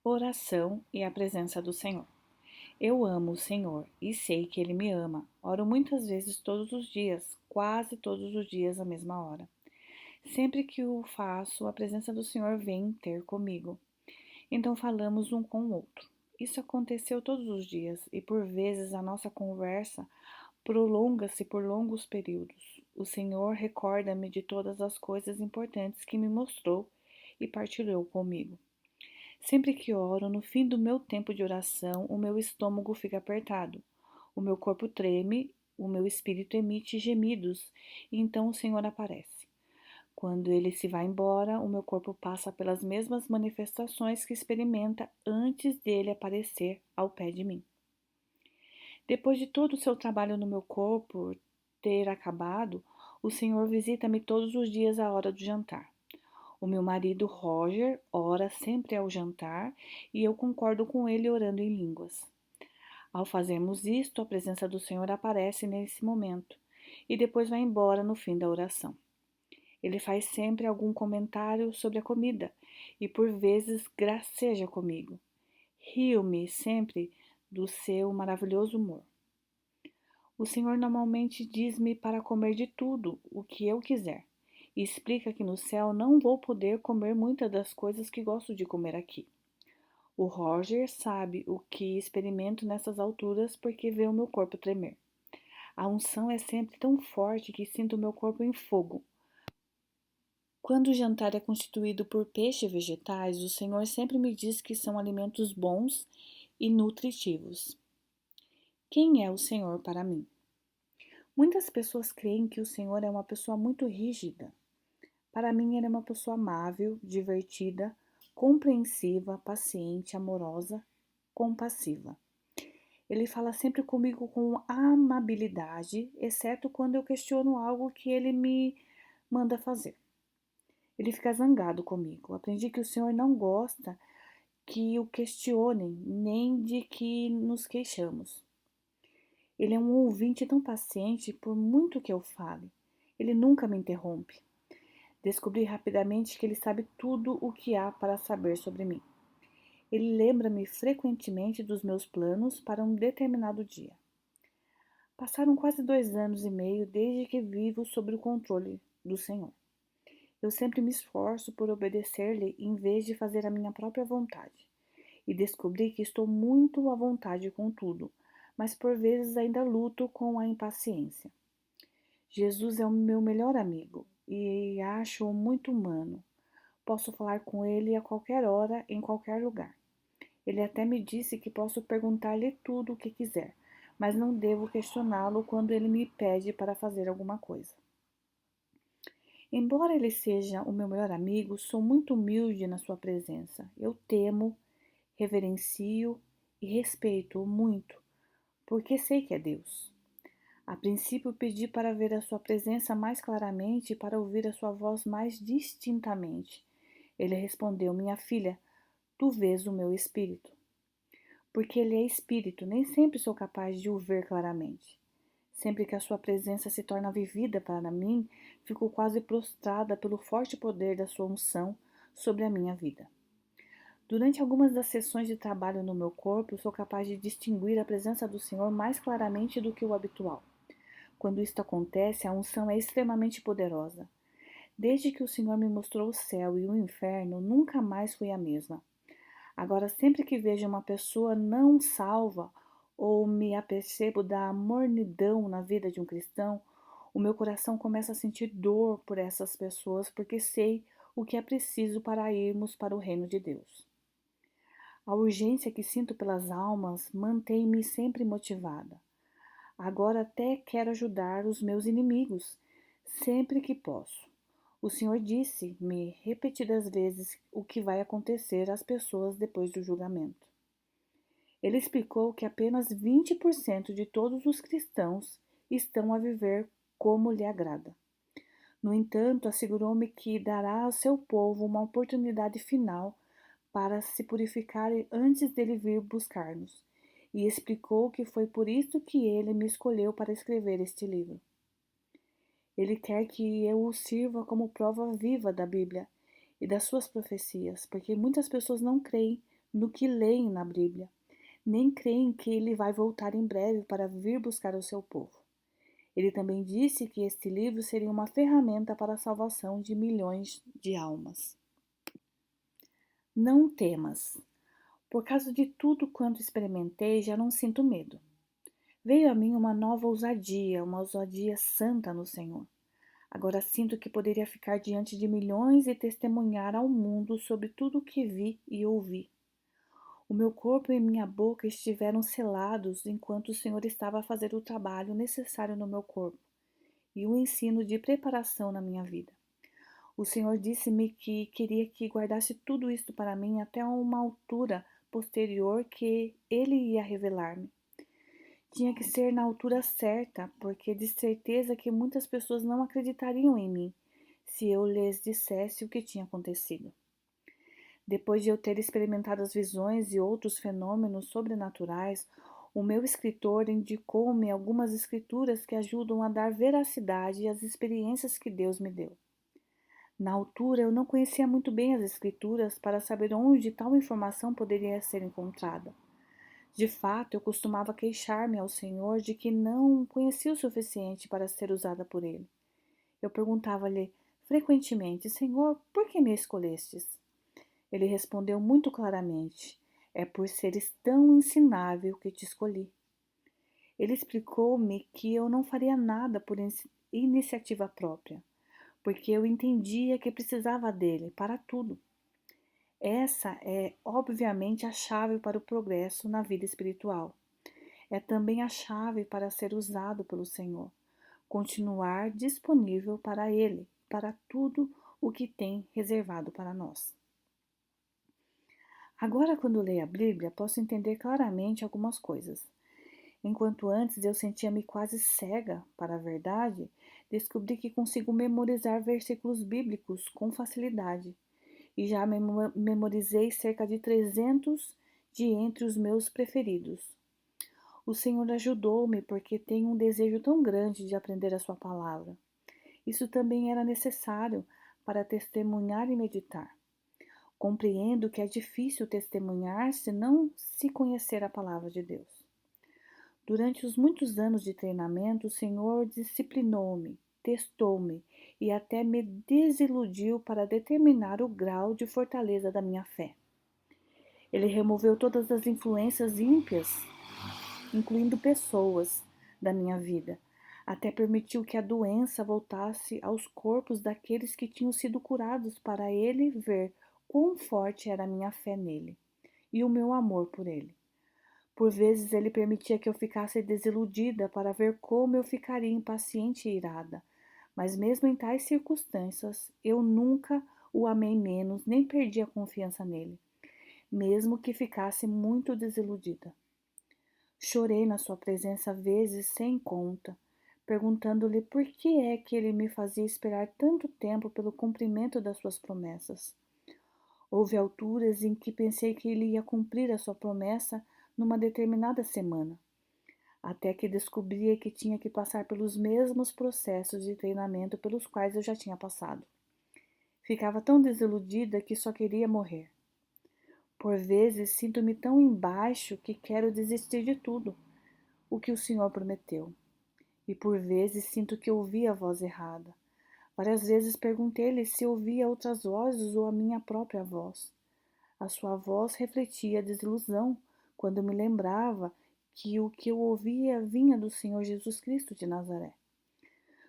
Oração e a presença do Senhor. Eu amo o Senhor e sei que Ele me ama. Oro muitas vezes todos os dias, quase todos os dias à mesma hora. Sempre que o faço, a presença do Senhor vem ter comigo. Então falamos um com o outro. Isso aconteceu todos os dias e por vezes a nossa conversa prolonga-se por longos períodos. O Senhor recorda-me de todas as coisas importantes que me mostrou e partilhou comigo. Sempre que oro, no fim do meu tempo de oração, o meu estômago fica apertado, o meu corpo treme, o meu espírito emite gemidos, e então o Senhor aparece. Quando ele se vai embora, o meu corpo passa pelas mesmas manifestações que experimenta antes dele aparecer ao pé de mim. Depois de todo o seu trabalho no meu corpo ter acabado, o Senhor visita-me todos os dias à hora do jantar. O meu marido Roger ora sempre ao jantar e eu concordo com ele orando em línguas. Ao fazermos isto, a presença do Senhor aparece nesse momento e depois vai embora no fim da oração. Ele faz sempre algum comentário sobre a comida e por vezes graceja comigo. Rio-me sempre do seu maravilhoso humor. O Senhor normalmente diz-me para comer de tudo o que eu quiser e explica que no céu não vou poder comer muitas das coisas que gosto de comer aqui. O Roger sabe o que experimento nessas alturas porque vê o meu corpo tremer. A unção é sempre tão forte que sinto o meu corpo em fogo. Quando o jantar é constituído por peixe e vegetais, o Senhor sempre me diz que são alimentos bons e nutritivos. Quem é o Senhor para mim? Muitas pessoas creem que o Senhor é uma pessoa muito rígida. Para mim, ele é uma pessoa amável, divertida, compreensiva, paciente, amorosa, compassiva. Ele fala sempre comigo com amabilidade, exceto quando eu questiono algo que ele me manda fazer. Ele fica zangado comigo. Aprendi que o Senhor não gosta que o questionem, nem de que nos queixamos. Ele é um ouvinte tão paciente por muito que eu fale. Ele nunca me interrompe. Descobri rapidamente que ele sabe tudo o que há para saber sobre mim. Ele lembra-me frequentemente dos meus planos para um determinado dia. Passaram quase 2 anos e meio desde que vivo sob o controle do Senhor. Eu sempre me esforço por obedecer-lhe em vez de fazer a minha própria vontade. E descobri que estou muito à vontade com tudo, mas por vezes ainda luto com a impaciência. Jesus é o meu melhor amigo e acho-o muito humano. Posso falar com ele a qualquer hora, em qualquer lugar. Ele até me disse que posso perguntar-lhe tudo o que quiser, mas não devo questioná-lo quando ele me pede para fazer alguma coisa. Embora ele seja o meu melhor amigo, sou muito humilde na sua presença. Eu temo, reverencio e respeito-o muito, porque sei que é Deus. A princípio pedi para ver a sua presença mais claramente e para ouvir a sua voz mais distintamente. Ele respondeu: Minha filha, tu vês o meu espírito. Porque ele é espírito, nem sempre sou capaz de o ver claramente. Sempre que a sua presença se torna vivida para mim, fico quase prostrada pelo forte poder da sua unção sobre a minha vida. Durante algumas das sessões de trabalho no meu corpo, sou capaz de distinguir a presença do Senhor mais claramente do que o habitual. Quando isto acontece, a unção é extremamente poderosa. Desde que o Senhor me mostrou o céu e o inferno, nunca mais fui a mesma. Agora, sempre que vejo uma pessoa não salva ou me apercebo da mornidão na vida de um cristão, o meu coração começa a sentir dor por essas pessoas porque sei o que é preciso para irmos para o reino de Deus. A urgência que sinto pelas almas mantém-me sempre motivada. Agora até quero ajudar os meus inimigos, sempre que posso. O Senhor disse-me repetidas vezes o que vai acontecer às pessoas depois do julgamento. Ele explicou que apenas 20% de todos os cristãos estão a viver como lhe agrada. No entanto, assegurou-me que dará ao seu povo uma oportunidade final para se purificarem antes dele vir buscar-nos, e explicou que foi por isso que ele me escolheu para escrever este livro. Ele quer que eu o sirva como prova viva da Bíblia e das suas profecias, porque muitas pessoas não creem no que leem na Bíblia, nem creem que ele vai voltar em breve para vir buscar o seu povo. Ele também disse que este livro seria uma ferramenta para a salvação de milhões de almas. Não temas. Por causa de tudo quanto experimentei, já não sinto medo. Veio a mim uma nova ousadia, uma ousadia santa no Senhor. Agora sinto que poderia ficar diante de milhões e testemunhar ao mundo sobre tudo o que vi e ouvi. O meu corpo e minha boca estiveram selados enquanto o Senhor estava a fazer o trabalho necessário no meu corpo e o ensino de preparação na minha vida. O Senhor disse-me que queria que guardasse tudo isto para mim até uma altura posterior que Ele ia revelar-me. Tinha que ser na altura certa, porque de certeza que muitas pessoas não acreditariam em mim se eu lhes dissesse o que tinha acontecido. Depois de eu ter experimentado as visões e outros fenômenos sobrenaturais, o meu escritor indicou-me algumas escrituras que ajudam a dar veracidade às experiências que Deus me deu. Na altura, eu não conhecia muito bem as escrituras para saber onde tal informação poderia ser encontrada. De fato, eu costumava queixar-me ao Senhor de que não conhecia o suficiente para ser usada por Ele. Eu perguntava-lhe frequentemente: Senhor, por que me escolhestes? Ele respondeu muito claramente: é por seres tão ensinável que te escolhi. Ele explicou-me que eu não faria nada por iniciativa própria, porque eu entendia que precisava dele para tudo. Essa é, obviamente, a chave para o progresso na vida espiritual. É também a chave para ser usado pelo Senhor. Continuar disponível para Ele, para tudo o que tem reservado para nós. Agora, quando leio a Bíblia, posso entender claramente algumas coisas. Enquanto antes eu sentia-me quase cega para a verdade, descobri que consigo memorizar versículos bíblicos com facilidade. E já memorizei cerca de 300 de entre os meus preferidos. O Senhor ajudou-me porque tenho um desejo tão grande de aprender a sua palavra. Isso também era necessário para testemunhar e meditar. Compreendo que é difícil testemunhar se não se conhecer a palavra de Deus. Durante os muitos anos de treinamento, o Senhor disciplinou-me, testou-me e até me desiludiu para determinar o grau de fortaleza da minha fé. Ele removeu todas as influências ímpias, incluindo pessoas, da minha vida. Até permitiu que a doença voltasse aos corpos daqueles que tinham sido curados para ele ver quão forte era a minha fé nele e o meu amor por ele. Por vezes ele permitia que eu ficasse desiludida para ver como eu ficaria impaciente e irada. Mas mesmo em tais circunstâncias, eu nunca o amei menos, nem perdi a confiança nele, mesmo que ficasse muito desiludida. Chorei na sua presença vezes sem conta, perguntando-lhe por que é que ele me fazia esperar tanto tempo pelo cumprimento das suas promessas. Houve alturas em que pensei que ele ia cumprir a sua promessa numa determinada semana, até que descobria que tinha que passar pelos mesmos processos de treinamento pelos quais eu já tinha passado. Ficava tão desiludida que só queria morrer. Por vezes sinto-me tão embaixo que quero desistir de tudo o que o Senhor prometeu. E por vezes sinto que ouvi a voz errada. Várias vezes perguntei-lhe se ouvia outras vozes ou a minha própria voz. A sua voz refletia a desilusão quando me lembrava que o que eu ouvia vinha do Senhor Jesus Cristo de Nazaré.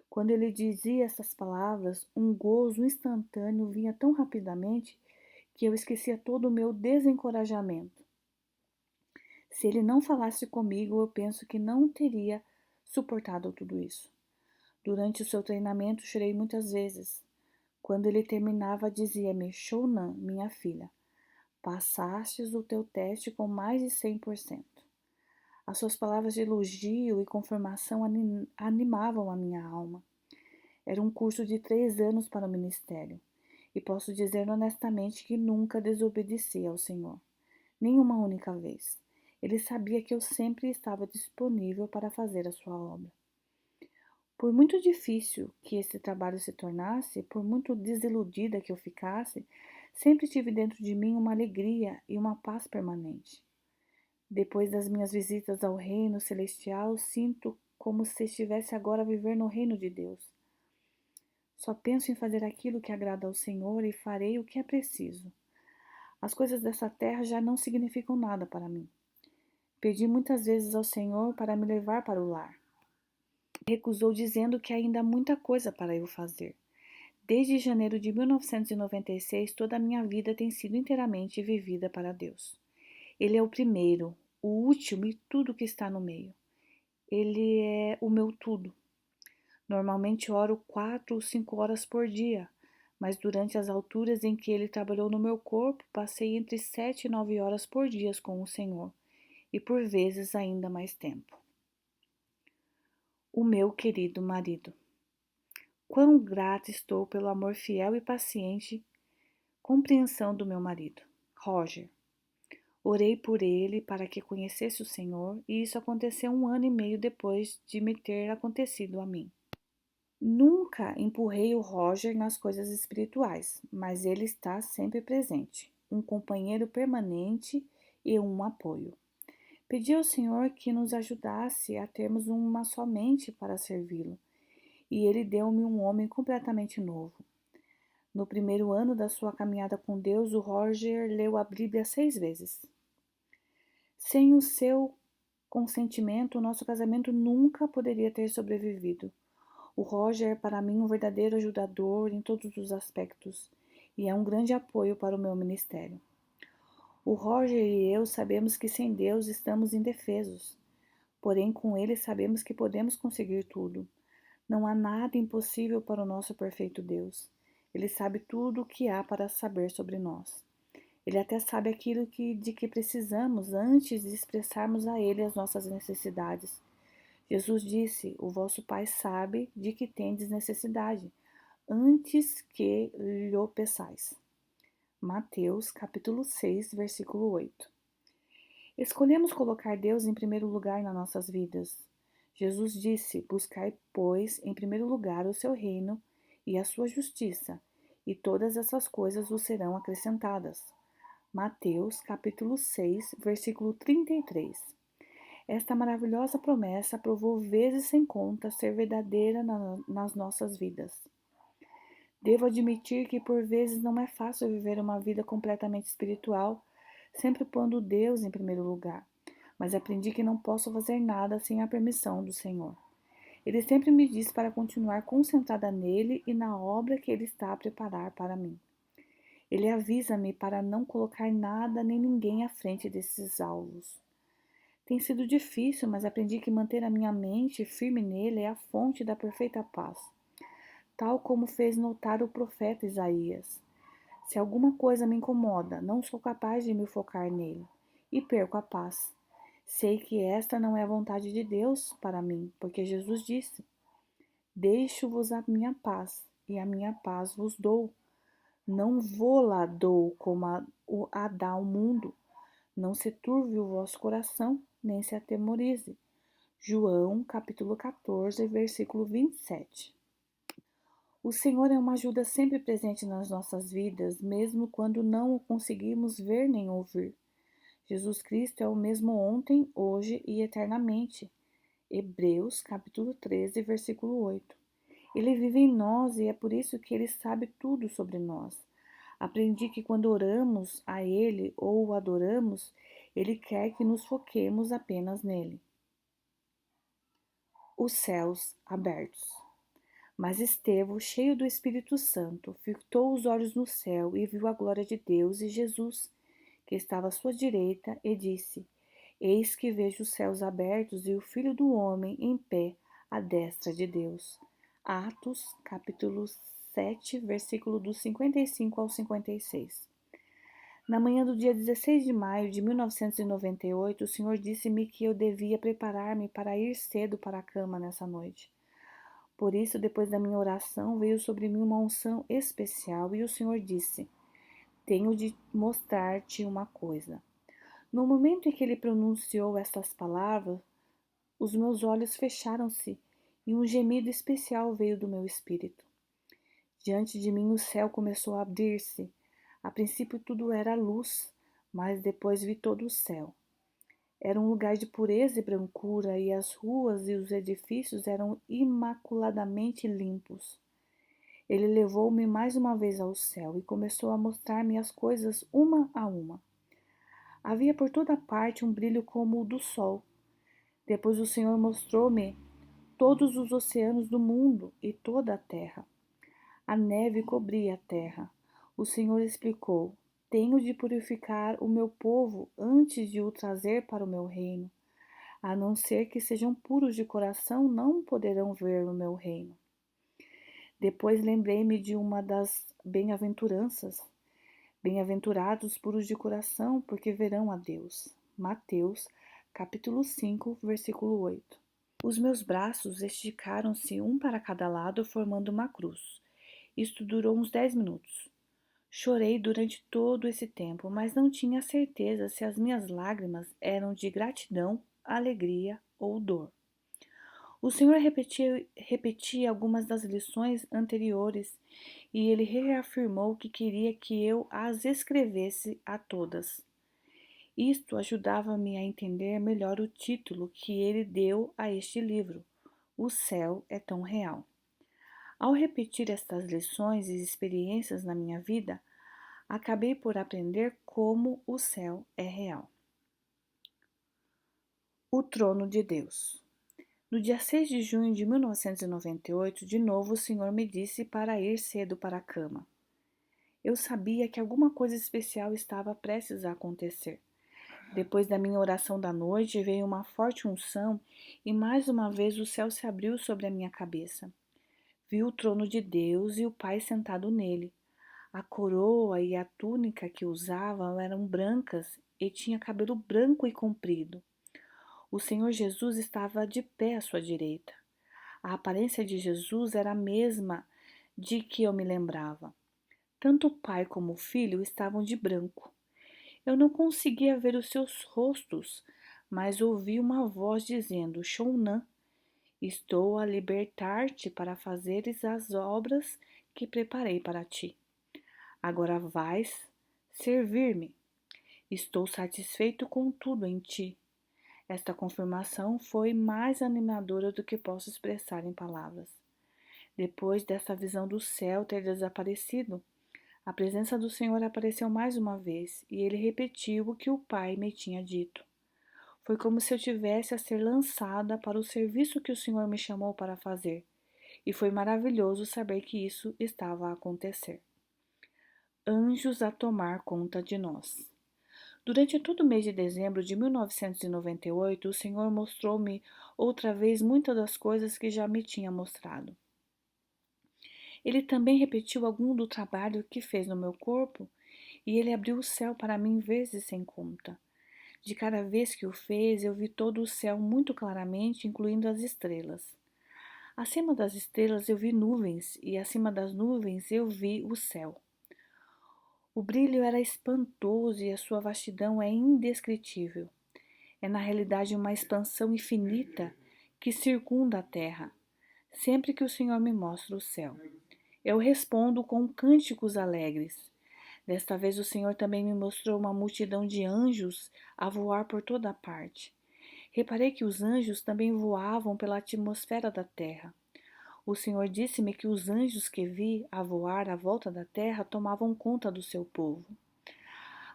Quando ele dizia essas palavras, um gozo instantâneo vinha tão rapidamente que eu esquecia todo o meu desencorajamento. Se ele não falasse comigo, eu penso que não teria suportado tudo isso. Durante o seu treinamento, chorei muitas vezes. Quando ele terminava, dizia-me: Shounan, minha filha, passastes o teu teste com mais de 100%. As suas palavras de elogio e confirmação animavam a minha alma. Era um curso de 3 anos para o ministério, e posso dizer honestamente que nunca desobedeci ao Senhor, nem uma única vez. Ele sabia que eu sempre estava disponível para fazer a sua obra. Por muito difícil que esse trabalho se tornasse, por muito desiludida que eu ficasse, Sempre tive dentro de mim uma alegria e uma paz permanente. Depois das minhas visitas ao reino celestial, sinto como se estivesse agora a viver no reino de Deus. Só penso em fazer aquilo que agrada ao Senhor e farei o que é preciso. As coisas dessa terra já não significam nada para mim. Pedi muitas vezes ao Senhor para me levar para o lar. Recusou dizendo que ainda há muita coisa para eu fazer. Desde janeiro de 1996, toda a minha vida tem sido inteiramente vivida para Deus. Ele é o primeiro, o último e tudo que está no meio. Ele é o meu tudo. Normalmente oro 4 ou 5 horas por dia, mas durante as alturas em que ele trabalhou no meu corpo, passei entre 7 e 9 horas por dia com o Senhor, e por vezes ainda mais tempo. O meu querido marido. Quão grata estou pelo amor fiel e paciente, compreensão do meu marido, Roger. Orei por ele para que conhecesse o Senhor, e isso aconteceu 1 ano e meio depois de me ter acontecido a mim. Nunca empurrei o Roger nas coisas espirituais, mas ele está sempre presente, um companheiro permanente e um apoio. Pedi ao Senhor que nos ajudasse a termos uma só mente para servi-lo, e ele deu-me um homem completamente novo. No primeiro ano da sua caminhada com Deus, o Roger leu a Bíblia 6 vezes. Sem o seu consentimento, o nosso casamento nunca poderia ter sobrevivido. O Roger é para mim um verdadeiro ajudador em todos os aspectos e é um grande apoio para o meu ministério. O Roger e eu sabemos que sem Deus estamos indefesos, porém com Ele sabemos que podemos conseguir tudo. Não há nada impossível para o nosso perfeito Deus. Ele sabe tudo o que há para saber sobre nós. Ele até sabe aquilo de que precisamos antes de expressarmos a Ele as nossas necessidades. Jesus disse: O vosso Pai sabe de que tendes necessidade, antes que lhe peçais. Mateus, capítulo 6, versículo 8. Escolhemos colocar Deus em primeiro lugar nas nossas vidas. Jesus disse: Buscai, pois, em primeiro lugar o seu reino e a sua justiça, e todas essas coisas vos serão acrescentadas. Mateus, capítulo 6, versículo 33. Esta maravilhosa promessa provou vezes sem conta ser verdadeira nas nossas vidas. Devo admitir que por vezes não é fácil viver uma vida completamente espiritual, sempre pondo Deus em primeiro lugar, mas aprendi que não posso fazer nada sem a permissão do Senhor. Ele sempre me diz para continuar concentrada nele e na obra que ele está a preparar para mim. Ele avisa-me para não colocar nada nem ninguém à frente desses alvos. Tem sido difícil, mas aprendi que manter a minha mente firme nele é a fonte da perfeita paz, tal como fez notar o profeta Isaías. Se alguma coisa me incomoda, não sou capaz de me focar nele e perco a paz. Sei que esta não é a vontade de Deus para mim, porque Jesus disse: Deixo-vos a minha paz, e a minha paz vos dou. Não vou-la dou como a dá o mundo. Não se turve o vosso coração, nem se atemorize. João, capítulo 14, versículo 27. O Senhor é uma ajuda sempre presente nas nossas vidas, mesmo quando não o conseguimos ver nem ouvir. Jesus Cristo é o mesmo ontem, hoje e eternamente. Hebreus, capítulo 13, versículo 8. Ele vive em nós e é por isso que ele sabe tudo sobre nós. Aprendi que quando oramos a Ele ou o adoramos, Ele quer que nos foquemos apenas nele. Os céus abertos. Mas Estevão, cheio do Espírito Santo, fitou os olhos no céu e viu a glória de Deus e Jesus, que estava à sua direita, e disse: Eis que vejo os céus abertos e o Filho do Homem em pé à destra de Deus. Atos, capítulo 7, versículo dos 55 ao 56. Na manhã do dia 16 de maio de 1998, o Senhor disse-me que eu devia preparar-me para ir cedo para a cama nessa noite. Por isso, depois da minha oração, veio sobre mim uma unção especial e o Senhor disse: Tenho de mostrar-te uma coisa. No momento em que ele pronunciou estas palavras, os meus olhos fecharam-se e um gemido especial veio do meu espírito. Diante de mim o céu começou a abrir-se. A princípio tudo era luz, mas depois vi todo o céu. Era um lugar de pureza e brancura, e as ruas e os edifícios eram imaculadamente limpos. Ele levou-me mais uma vez ao céu e começou a mostrar-me as coisas uma a uma. Havia por toda parte um brilho como o do sol. Depois o Senhor mostrou-me todos os oceanos do mundo e toda a terra. A neve cobria a terra. O Senhor explicou: Tenho de purificar o meu povo antes de o trazer para o meu reino. A não ser que sejam puros de coração, não poderão ver o meu reino. Depois lembrei-me de uma das bem-aventuranças. Bem-aventurados puros de coração, porque verão a Deus. Mateus, capítulo 5, versículo 8. Os meus braços esticaram-se um para cada lado, formando uma cruz. Isto durou uns 10 minutos. Chorei durante todo esse tempo, mas não tinha certeza se as minhas lágrimas eram de gratidão, alegria ou dor. O Senhor repetia algumas das lições anteriores e ele reafirmou que queria que eu as escrevesse a todas. Isto ajudava-me a entender melhor o título que ele deu a este livro: O Céu é Tão Real. Ao repetir estas lições e experiências na minha vida, acabei por aprender como o céu é real. O Trono de Deus. No dia 6 de junho de 1998, de novo o Senhor me disse para ir cedo para a cama. Eu sabia que alguma coisa especial estava prestes a acontecer. Depois da minha oração da noite, veio uma forte unção e mais uma vez o céu se abriu sobre a minha cabeça. Vi o trono de Deus e o Pai sentado nele. A coroa e a túnica que usava eram brancas e tinha cabelo branco e comprido. O Senhor Jesus estava de pé à sua direita. A aparência de Jesus era a mesma de que eu me lembrava. Tanto o pai como o filho estavam de branco. Eu não conseguia ver os seus rostos, mas ouvi uma voz dizendo: Shounan, estou a libertar-te para fazeres as obras que preparei para ti. Agora vais servir-me. Estou satisfeito com tudo em ti. Esta confirmação foi mais animadora do que posso expressar em palavras. Depois dessa visão do céu ter desaparecido, a presença do Senhor apareceu mais uma vez e ele repetiu o que o Pai me tinha dito. Foi como se eu tivesse a ser lançada para o serviço que o Senhor me chamou para fazer, e foi maravilhoso saber que isso estava a acontecer. Anjos a tomar conta de nós. Durante todo o mês de dezembro de 1998, o Senhor mostrou-me outra vez muitas das coisas que já me tinha mostrado. Ele também repetiu algum do trabalho que fez no meu corpo e ele abriu o céu para mim vezes sem conta. De cada vez que o fez, eu vi todo o céu muito claramente, incluindo as estrelas. Acima das estrelas eu vi nuvens e acima das nuvens eu vi o céu. O brilho era espantoso e a sua vastidão é indescritível. É na realidade uma expansão infinita que circunda a terra, sempre que o Senhor me mostra o céu. Eu respondo com cânticos alegres. Desta vez o Senhor também me mostrou uma multidão de anjos a voar por toda a parte. Reparei que os anjos também voavam pela atmosfera da terra. O Senhor disse-me que os anjos que vi a voar à volta da terra tomavam conta do seu povo.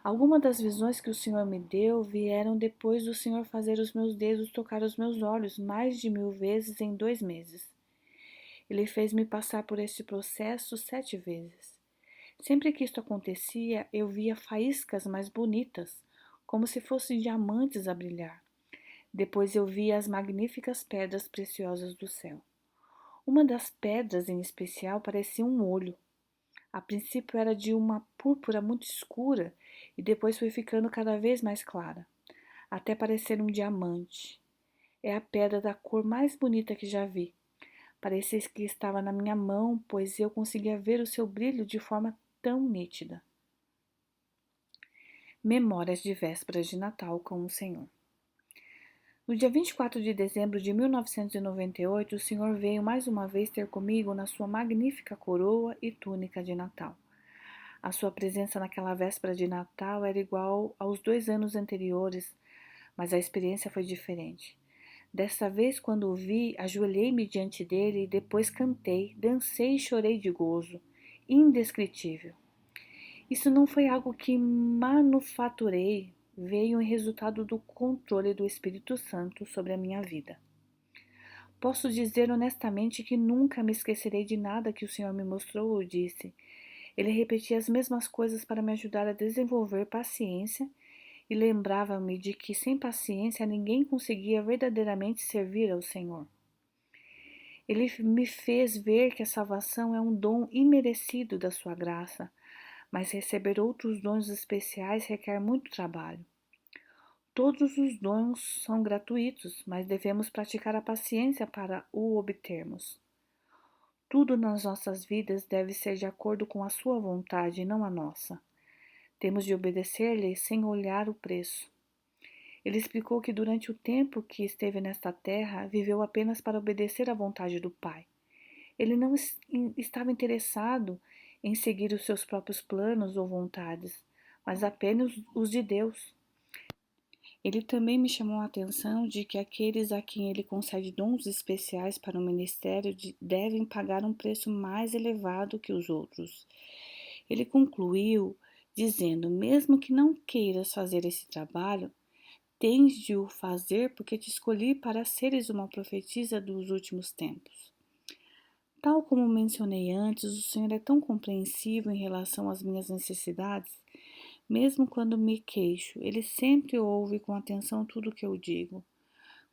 Algumas das visões que o Senhor me deu vieram depois do Senhor fazer os meus dedos tocar os meus olhos mais de 1000 vezes em 2 meses. Ele fez-me passar por este processo 7 vezes. Sempre que isto acontecia, eu via faíscas mais bonitas, como se fossem diamantes a brilhar. Depois eu via as magníficas pedras preciosas do céu. Uma das pedras em especial parecia um olho. A princípio era de uma púrpura muito escura e depois foi ficando cada vez mais clara, até parecer um diamante. É a pedra da cor mais bonita que já vi. Parecia que estava na minha mão, pois eu conseguia ver o seu brilho de forma tão nítida. Memórias de vésperas de Natal com o Senhor. No dia 24 de dezembro de 1998, o Senhor veio mais uma vez ter comigo na sua magnífica coroa e túnica de Natal. A sua presença naquela véspera de Natal era igual aos 2 anos anteriores, mas a experiência foi diferente. Dessa vez, quando o vi, ajoelhei-me diante dele e depois cantei, dancei e chorei de gozo, indescritível. Isso não foi algo que manufaturei, veio em resultado do controle do Espírito Santo sobre a minha vida. Posso dizer honestamente que nunca me esquecerei de nada que o Senhor me mostrou ou disse. Ele repetia as mesmas coisas para me ajudar a desenvolver paciência e lembrava-me de que sem paciência ninguém conseguia verdadeiramente servir ao Senhor. Ele me fez ver que a salvação é um dom imerecido da sua graça, mas receber outros dons especiais requer muito trabalho. Todos os dons são gratuitos, mas devemos praticar a paciência para o obtermos. Tudo nas nossas vidas deve ser de acordo com a sua vontade e não a nossa. Temos de obedecer-lhe sem olhar o preço. Ele explicou que durante o tempo que esteve nesta terra, viveu apenas para obedecer à vontade do Pai. Ele não estava interessado em seguir os seus próprios planos ou vontades, mas apenas os de Deus. Ele também me chamou a atenção de que aqueles a quem ele concede dons especiais para o ministério devem pagar um preço mais elevado que os outros. Ele concluiu dizendo: mesmo que não queiras fazer esse trabalho, tens de o fazer porque te escolhi para seres uma profetisa dos últimos tempos. Tal como mencionei antes, o Senhor é tão compreensivo em relação às minhas necessidades. Mesmo quando me queixo, Ele sempre ouve com atenção tudo o que eu digo.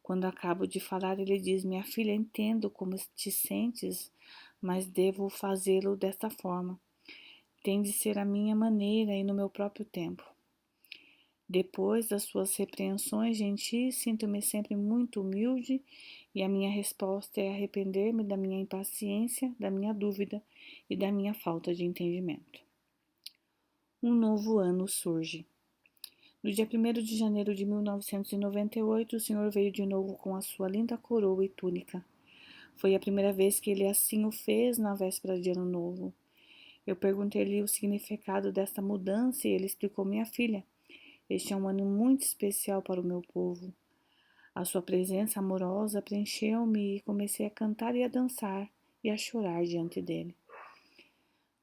Quando acabo de falar, Ele diz: minha filha, entendo como te sentes, mas devo fazê-lo desta forma. Tem de ser a minha maneira e no meu próprio tempo. Depois das suas repreensões gentis, sinto-me sempre muito humilde e a minha resposta é arrepender-me da minha impaciência, da minha dúvida e da minha falta de entendimento. Um novo ano surge. No dia 1º de janeiro de 1998, o Senhor veio de novo com a sua linda coroa e túnica. Foi a primeira vez que ele assim o fez na véspera de Ano Novo. Eu perguntei-lhe o significado desta mudança e ele explicou: minha filha, este é um ano muito especial para o meu povo. A sua presença amorosa preencheu-me e comecei a cantar e a dançar e a chorar diante dele.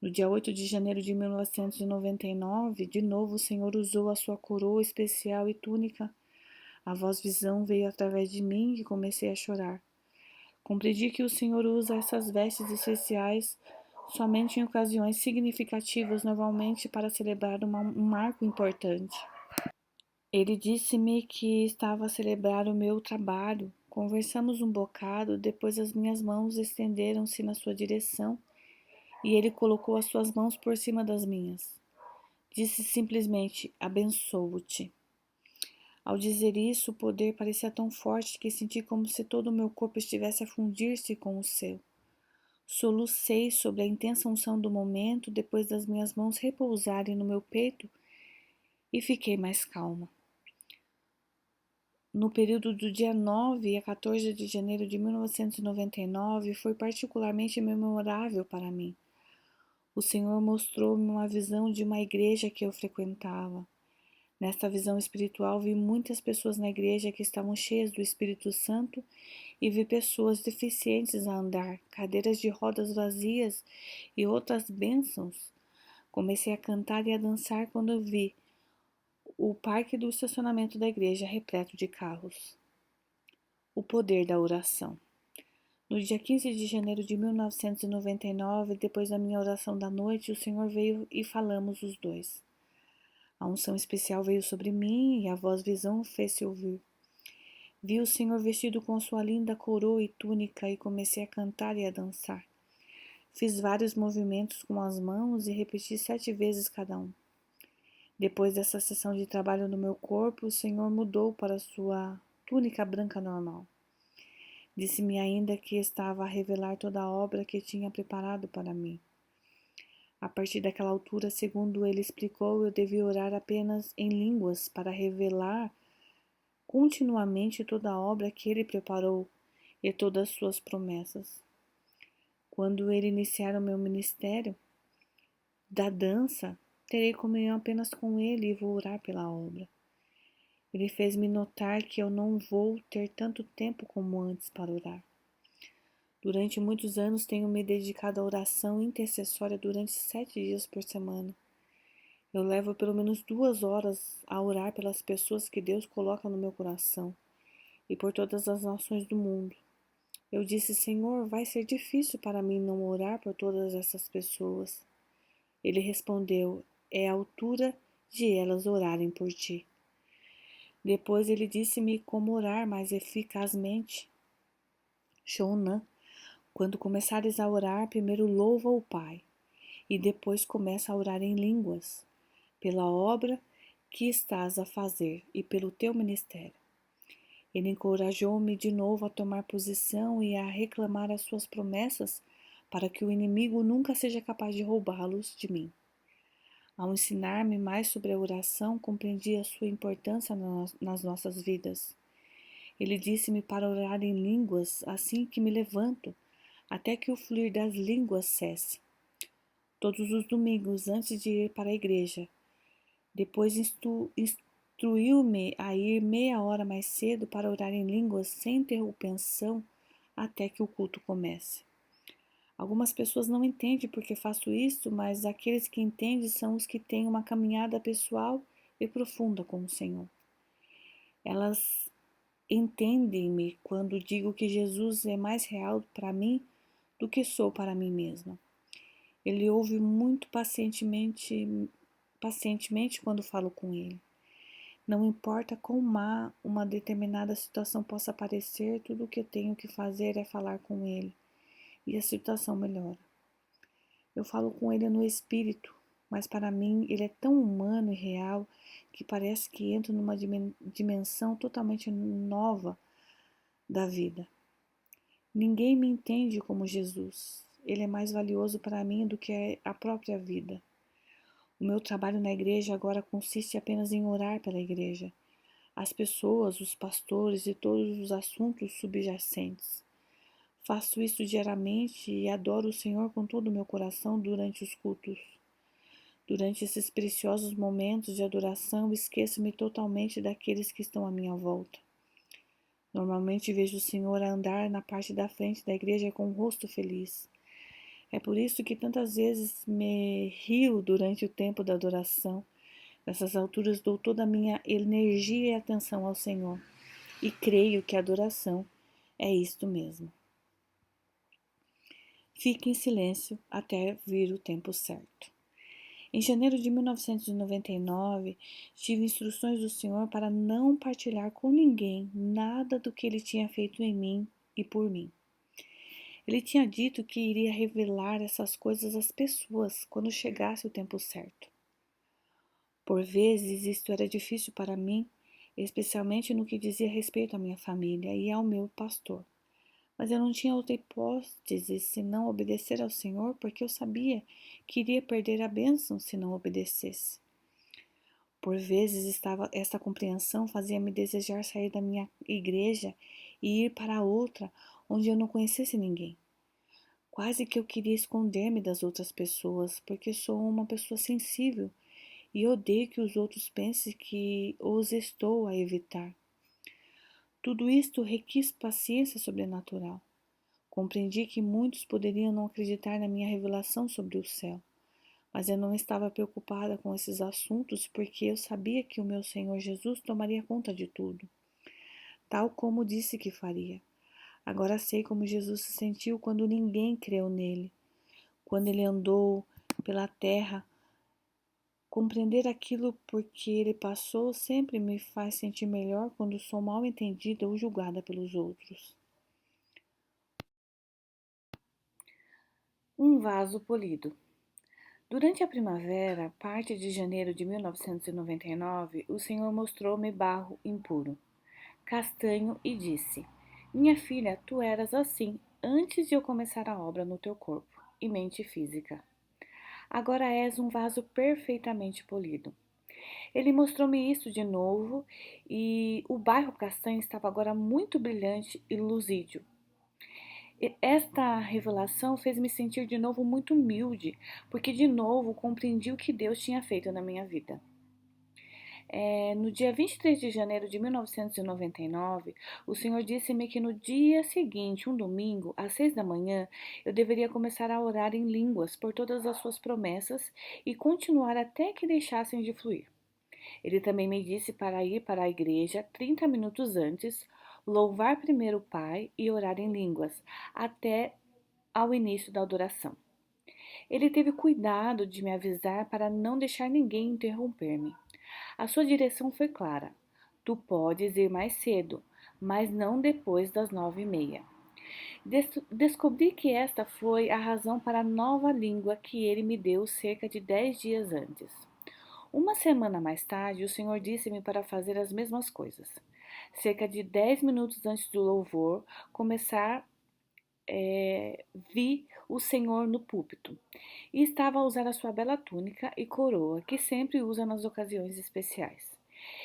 No dia 8 de janeiro de 1999, de novo o Senhor usou a sua coroa especial e túnica. A voz-visão veio através de mim e comecei a chorar. Compreendi que o Senhor usa essas vestes especiais somente em ocasiões significativas, normalmente para celebrar um marco importante. Ele disse-me que estava a celebrar o meu trabalho. Conversamos um bocado, depois as minhas mãos estenderam-se na sua direção e ele colocou as suas mãos por cima das minhas. Disse simplesmente: abençoo-te. Ao dizer isso, o poder parecia tão forte que senti como se todo o meu corpo estivesse a fundir-se com o seu. Solucei sobre a intensa unção do momento depois das minhas mãos repousarem no meu peito e fiquei mais calma. No período do dia 9 a 14 de janeiro de 1999 foi particularmente memorável para mim. O Senhor mostrou-me uma visão de uma igreja que eu frequentava. Nesta visão espiritual, vi muitas pessoas na igreja que estavam cheias do Espírito Santo e vi pessoas deficientes a andar, cadeiras de rodas vazias e outras bênçãos. Comecei a cantar e a dançar quando vi o parque do estacionamento da igreja repleto de carros. O poder da oração. No dia 15 de janeiro de 1999, depois da minha oração da noite, o Senhor veio e falamos os dois. A unção especial veio sobre mim e a voz-visão fez-se ouvir. Vi o Senhor vestido com sua linda coroa e túnica e comecei a cantar e a dançar. Fiz vários movimentos com as mãos e repeti 7 vezes cada um. Depois dessa sessão de trabalho no meu corpo, o Senhor mudou para sua túnica branca normal. Disse-me ainda que estava a revelar toda a obra que tinha preparado para mim. A partir daquela altura, segundo ele explicou, eu devia orar apenas em línguas para revelar continuamente toda a obra que ele preparou e todas as suas promessas. Quando ele iniciar o meu ministério, da dança, terei comunhão apenas com ele e vou orar pela obra. Ele fez-me notar que eu não vou ter tanto tempo como antes para orar. Durante muitos anos tenho me dedicado à oração intercessória durante 7 dias por semana. Eu levo pelo menos 2 horas a orar pelas pessoas que Deus coloca no meu coração e por todas as nações do mundo. Eu disse, Senhor, vai ser difícil para mim não orar por todas essas pessoas. Ele respondeu, é a altura de elas orarem por ti. Depois ele disse-me como orar mais eficazmente. Shonã, quando começares a orar, primeiro louva o Pai e depois começa a orar em línguas, pela obra que estás a fazer e pelo teu ministério. Ele encorajou-me de novo a tomar posição e a reclamar as suas promessas para que o inimigo nunca seja capaz de roubá-los de mim. Ao ensinar-me mais sobre a oração, compreendi a sua importância nas nossas vidas. Ele disse-me para orar em línguas assim que me levanto, até que o fluir das línguas cesse. Todos os domingos, antes de ir para a igreja. Depois instruiu-me a ir meia hora mais cedo para orar em línguas sem interrupção até que o culto comece. Algumas pessoas não entendem por que faço isso, mas aqueles que entendem são os que têm uma caminhada pessoal e profunda com o Senhor. Elas entendem-me quando digo que Jesus é mais real para mim do que sou para mim mesma. Ele ouve muito pacientemente quando falo com ele. Não importa quão má uma determinada situação possa parecer, tudo o que eu tenho que fazer é falar com ele e a situação melhora. Eu falo com ele no espírito, mas para mim ele é tão humano e real que parece que entro numa dimensão totalmente nova da vida. Ninguém me entende como Jesus. Ele é mais valioso para mim do que a própria vida. O meu trabalho na igreja agora consiste apenas em orar pela igreja, as pessoas, os pastores e todos os assuntos subjacentes. Faço isso diariamente e adoro o Senhor com todo o meu coração durante os cultos. Durante esses preciosos momentos de adoração, esqueço-me totalmente daqueles que estão à minha volta. Normalmente vejo o Senhor a andar na parte da frente da igreja com um rosto feliz. É por isso que tantas vezes me rio durante o tempo da adoração. Nessas alturas dou toda a minha energia e atenção ao Senhor. E creio que a adoração é isto mesmo. Fique em silêncio até vir o tempo certo. Em janeiro de 1999, tive instruções do Senhor para não partilhar com ninguém nada do que Ele tinha feito em mim e por mim. Ele tinha dito que iria revelar essas coisas às pessoas quando chegasse o tempo certo. Por vezes isto era difícil para mim, especialmente no que dizia respeito à minha família e ao meu pastor. Mas eu não tinha outra hipótese senão obedecer ao Senhor, porque eu sabia que iria perder a bênção se não obedecesse. Por vezes esta compreensão fazia-me desejar sair da minha igreja e ir para outra onde eu não conhecesse ninguém. Quase que eu queria esconder-me das outras pessoas, porque sou uma pessoa sensível e odeio que os outros pensem que os estou a evitar. Tudo isto requis paciência sobrenatural. Compreendi que muitos poderiam não acreditar na minha revelação sobre o céu, mas eu não estava preocupada com esses assuntos porque eu sabia que o meu Senhor Jesus tomaria conta de tudo, tal como disse que faria. Agora sei como Jesus se sentiu quando ninguém creu nele, quando ele andou pela terra. Compreender aquilo por que ele passou sempre me faz sentir melhor quando sou mal entendida ou julgada pelos outros. Um vaso polido. Durante a primavera, parte de janeiro de 1999, o Senhor mostrou-me barro impuro, castanho, e disse: Minha filha, tu eras assim antes de eu começar a obra no teu corpo e mente física. Agora és um vaso perfeitamente polido. Ele mostrou-me isso de novo e o bairro castanho estava agora muito brilhante e luzídio. Esta revelação fez-me sentir de novo muito humilde, porque de novo compreendi o que Deus tinha feito na minha vida. No dia 23 de janeiro de 1999, o Senhor disse-me que no dia seguinte, um domingo, às 6 da manhã, eu deveria começar a orar em línguas por todas as suas promessas e continuar até que deixassem de fluir. Ele também me disse para ir para a igreja 30 minutos antes, louvar primeiro o Pai e orar em línguas, até ao início da adoração. Ele teve cuidado de me avisar para não deixar ninguém interromper-me. A sua direção foi clara. Tu podes ir mais cedo, mas não depois das 9h30. Descobri que esta foi a razão para a nova língua que ele me deu cerca de 10 dias antes. Uma semana mais tarde, o Senhor disse-me para fazer as mesmas coisas. Cerca de 10 minutos antes do louvor começar, vi o Senhor no púlpito e estava a usar a sua bela túnica e coroa que sempre usa nas ocasiões especiais.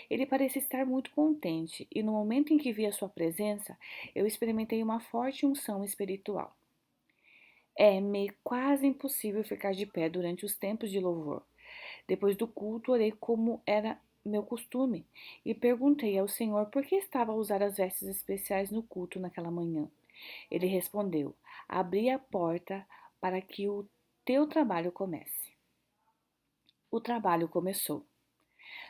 Ele parecia estar muito contente e no momento em que vi a sua presença, eu experimentei uma forte unção espiritual. É-me quase impossível ficar de pé durante os tempos de louvor. Depois do culto, orei como era meu costume e perguntei ao Senhor por que estava a usar as vestes especiais no culto naquela manhã. Ele respondeu: abri a porta para que o teu trabalho comece. O trabalho começou.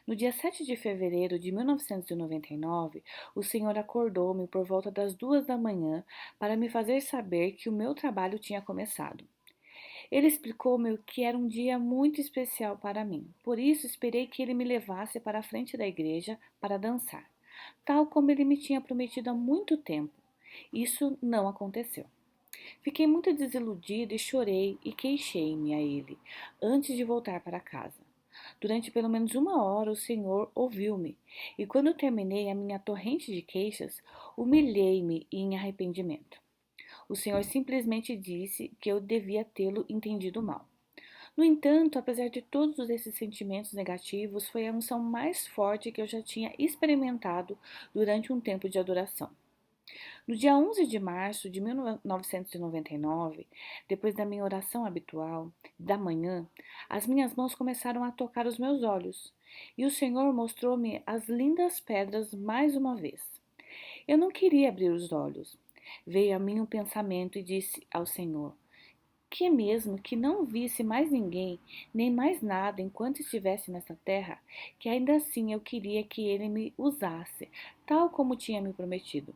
No dia 7 de fevereiro de 1999, o Senhor acordou-me por volta das 2 da manhã para me fazer saber que o meu trabalho tinha começado. Ele explicou-me que era um dia muito especial para mim, por isso esperei que ele me levasse para a frente da igreja para dançar, tal como ele me tinha prometido há muito tempo. Isso não aconteceu. Fiquei muito desiludida e chorei e queixei-me a ele antes de voltar para casa. Durante pelo menos 1 hora o Senhor ouviu-me, e quando terminei a minha torrente de queixas, humilhei-me em arrependimento. O Senhor simplesmente disse que eu devia tê-lo entendido mal. No entanto, apesar de todos esses sentimentos negativos, foi a unção mais forte que eu já tinha experimentado durante um tempo de adoração. No dia 11 de março de 1999, depois da minha oração habitual da manhã, as minhas mãos começaram a tocar os meus olhos, e o Senhor mostrou-me as lindas pedras mais uma vez. Eu não queria abrir os olhos. Veio a mim um pensamento e disse ao Senhor: que mesmo que não visse mais ninguém, nem mais nada enquanto estivesse nessa terra, que ainda assim eu queria que ele me usasse, tal como tinha me prometido,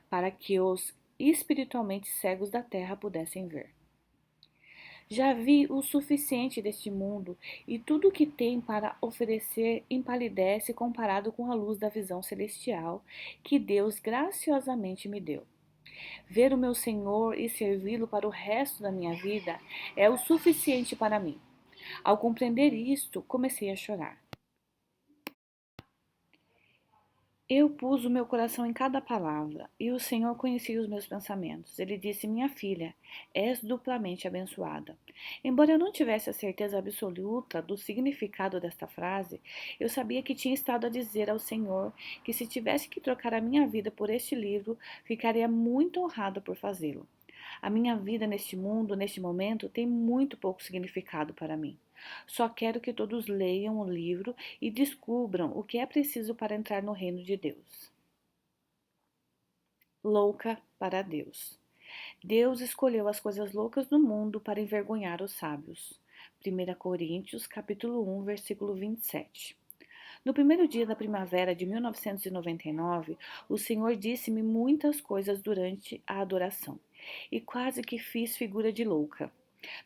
para que os espiritualmente cegos da terra pudessem ver. Já vi o suficiente deste mundo e tudo o que tem para oferecer empalidece comparado com a luz da visão celestial que Deus graciosamente me deu. Ver o meu Senhor e servi-lo para o resto da minha vida é o suficiente para mim. Ao compreender isto, comecei a chorar. Eu pus o meu coração em cada palavra, e o Senhor conhecia os meus pensamentos. Ele disse: minha filha, és duplamente abençoada. Embora eu não tivesse a certeza absoluta do significado desta frase, eu sabia que tinha estado a dizer ao Senhor que se tivesse que trocar a minha vida por este livro, ficaria muito honrada por fazê-lo. A minha vida neste mundo, neste momento, tem muito pouco significado para mim. Só quero que todos leiam o livro e descubram o que é preciso para entrar no reino de Deus. Louca para Deus. Deus escolheu as coisas loucas do mundo para envergonhar os sábios. 1 Coríntios, capítulo 1, versículo 27. No primeiro dia da primavera de 1999, o Senhor disse-me muitas coisas durante a adoração, e quase que fiz figura de louca.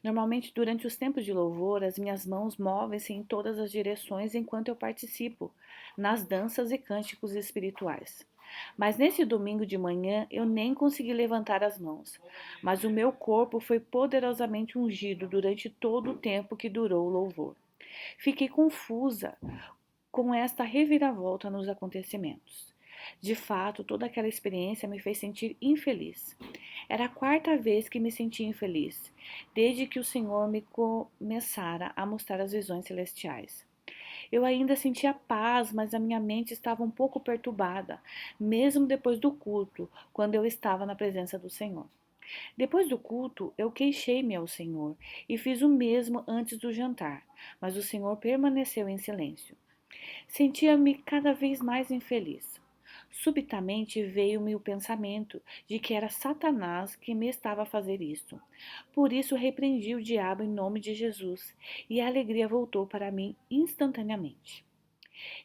Normalmente, durante os tempos de louvor, as minhas mãos movem-se em todas as direções enquanto eu participo nas danças e cânticos espirituais. Mas nesse domingo de manhã eu nem consegui levantar as mãos, mas o meu corpo foi poderosamente ungido durante todo o tempo que durou o louvor. Fiquei confusa com esta reviravolta nos acontecimentos. De fato, toda aquela experiência me fez sentir infeliz. Era a quarta vez que me sentia infeliz, desde que o Senhor me começara a mostrar as visões celestiais. Eu ainda sentia paz, mas a minha mente estava um pouco perturbada, mesmo depois do culto, quando eu estava na presença do Senhor. Depois do culto, eu queixei-me ao Senhor e fiz o mesmo antes do jantar, mas o Senhor permaneceu em silêncio. Sentia-me cada vez mais infeliz. Subitamente veio-me o pensamento de que era Satanás que me estava a fazer isto. Por isso repreendi o diabo em nome de Jesus, e a alegria voltou para mim instantaneamente.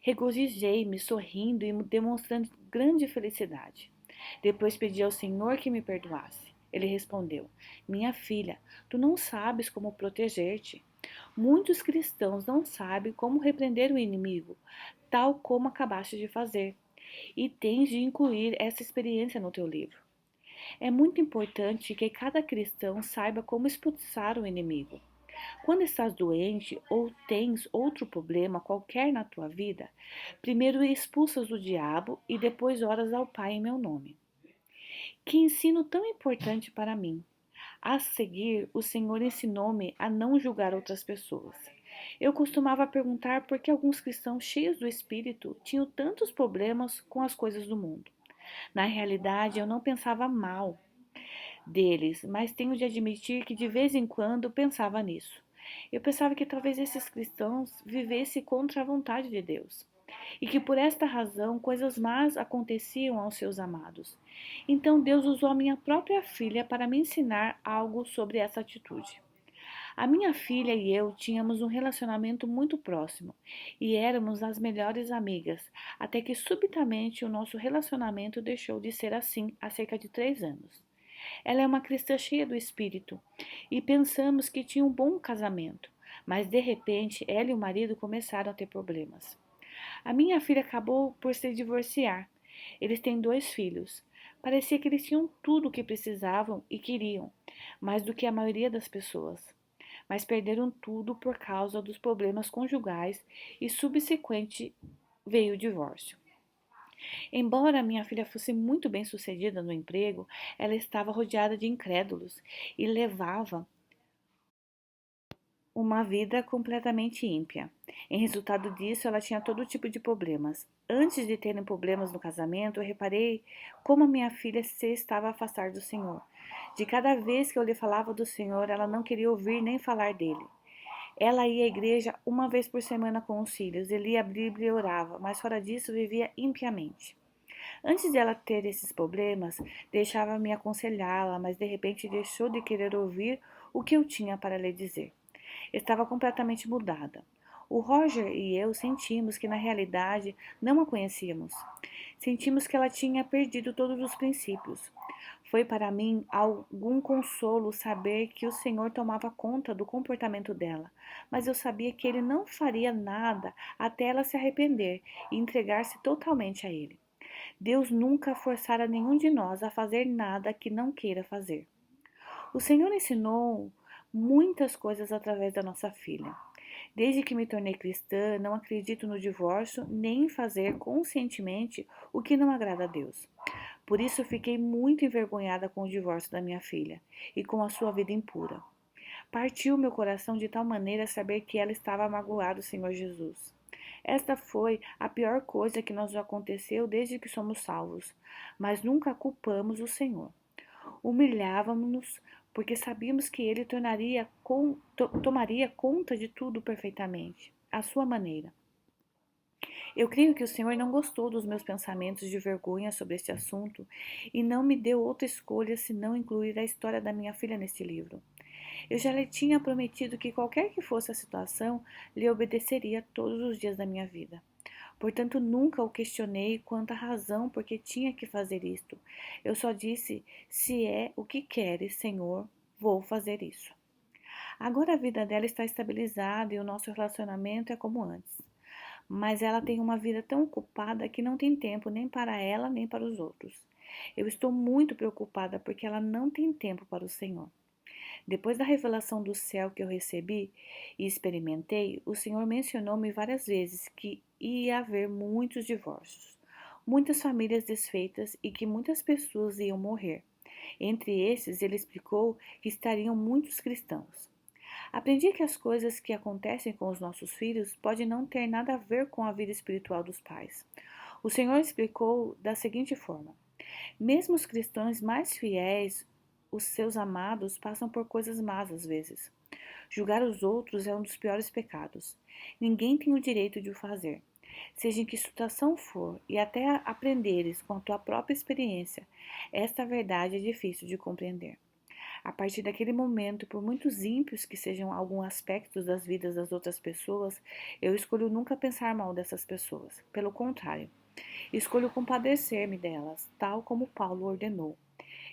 Regozijei-me, sorrindo e demonstrando grande felicidade. Depois pedi ao Senhor que me perdoasse. Ele respondeu: Minha filha, tu não sabes como proteger-te. Muitos cristãos não sabem como repreender o inimigo, tal como acabaste de fazer, e tens de incluir essa experiência no teu livro. É muito importante que cada cristão saiba como expulsar o inimigo. Quando estás doente ou tens outro problema qualquer na tua vida, primeiro expulsas o diabo e depois oras ao Pai em meu nome. Que ensino tão importante para mim! A seguir, o Senhor ensinou-me a não julgar outras pessoas. Eu costumava perguntar por que alguns cristãos cheios do Espírito tinham tantos problemas com as coisas do mundo. Na realidade, eu não pensava mal deles, mas tenho de admitir que de vez em quando pensava nisso. Eu pensava que talvez esses cristãos vivessem contra a vontade de Deus e que por esta razão coisas más aconteciam aos seus amados. Então Deus usou a minha própria filha para me ensinar algo sobre essa atitude. A minha filha e eu tínhamos um relacionamento muito próximo e éramos as melhores amigas, até que subitamente o nosso relacionamento deixou de ser assim há cerca de 3 anos. Ela é uma cristã cheia do espírito e pensamos que tinha um bom casamento, mas de repente ela e o marido começaram a ter problemas. A minha filha acabou por se divorciar. Eles têm 2 filhos. Parecia que eles tinham tudo o que precisavam e queriam, mais do que a maioria das pessoas. Mas perderam tudo por causa dos problemas conjugais e subsequente veio o divórcio. Embora minha filha fosse muito bem sucedida no emprego, ela estava rodeada de incrédulos e levava uma vida completamente ímpia. Em resultado disso, ela tinha todo tipo de problemas. Antes de terem problemas no casamento, eu reparei como a minha filha se estava a afastar do Senhor. De cada vez que eu lhe falava do Senhor, ela não queria ouvir nem falar dele. Ela ia à igreja uma vez por semana com os filhos, e lia a Bíblia e orava, mas fora disso vivia impiamente. Antes de ela ter esses problemas, deixava-me aconselhá-la, mas de repente deixou de querer ouvir o que eu tinha para lhe dizer. Estava completamente mudada. O Roger e eu sentimos que na realidade não a conhecíamos. Sentimos que ela tinha perdido todos os princípios. Foi para mim algum consolo saber que o Senhor tomava conta do comportamento dela, mas eu sabia que ele não faria nada até ela se arrepender e entregar-se totalmente a ele. Deus nunca forçara nenhum de nós a fazer nada que não queira fazer. O Senhor ensinou muitas coisas através da nossa filha. Desde que me tornei cristã, não acredito no divórcio nem em fazer conscientemente o que não agrada a Deus. Por isso, fiquei muito envergonhada com o divórcio da minha filha e com a sua vida impura. Partiu meu coração de tal maneira saber que ela estava magoada, Senhor Jesus. Esta foi a pior coisa que nos aconteceu desde que somos salvos, mas nunca culpamos o Senhor. Humilhávamos-nos porque sabíamos que ele tomaria conta de tudo perfeitamente, à sua maneira. Eu creio que o Senhor não gostou dos meus pensamentos de vergonha sobre este assunto e não me deu outra escolha senão incluir a história da minha filha neste livro. Eu já lhe tinha prometido que qualquer que fosse a situação, lhe obedeceria todos os dias da minha vida. Portanto, nunca o questionei quanto à razão por que tinha que fazer isto. Eu só disse: se é o que queres, Senhor, vou fazer isso. Agora a vida dela está estabilizada e o nosso relacionamento é como antes. Mas ela tem uma vida tão ocupada que não tem tempo nem para ela nem para os outros. Eu estou muito preocupada porque ela não tem tempo para o Senhor. Depois da revelação do céu que eu recebi e experimentei, o Senhor mencionou-me várias vezes que ia haver muitos divórcios, muitas famílias desfeitas e que muitas pessoas iam morrer. Entre esses, ele explicou que estariam muitos cristãos. Aprendi que as coisas que acontecem com os nossos filhos podem não ter nada a ver com a vida espiritual dos pais. O Senhor explicou da seguinte forma: mesmo os cristãos mais fiéis os seus amados passam por coisas más às vezes. Julgar os outros é um dos piores pecados. Ninguém tem o direito de o fazer. Seja em que situação for, e até aprenderes com a tua própria experiência, esta verdade é difícil de compreender. A partir daquele momento, por muitos ímpios que sejam alguns aspectos das vidas das outras pessoas, eu escolho nunca pensar mal dessas pessoas. Pelo contrário, escolho compadecer-me delas, tal como Paulo ordenou.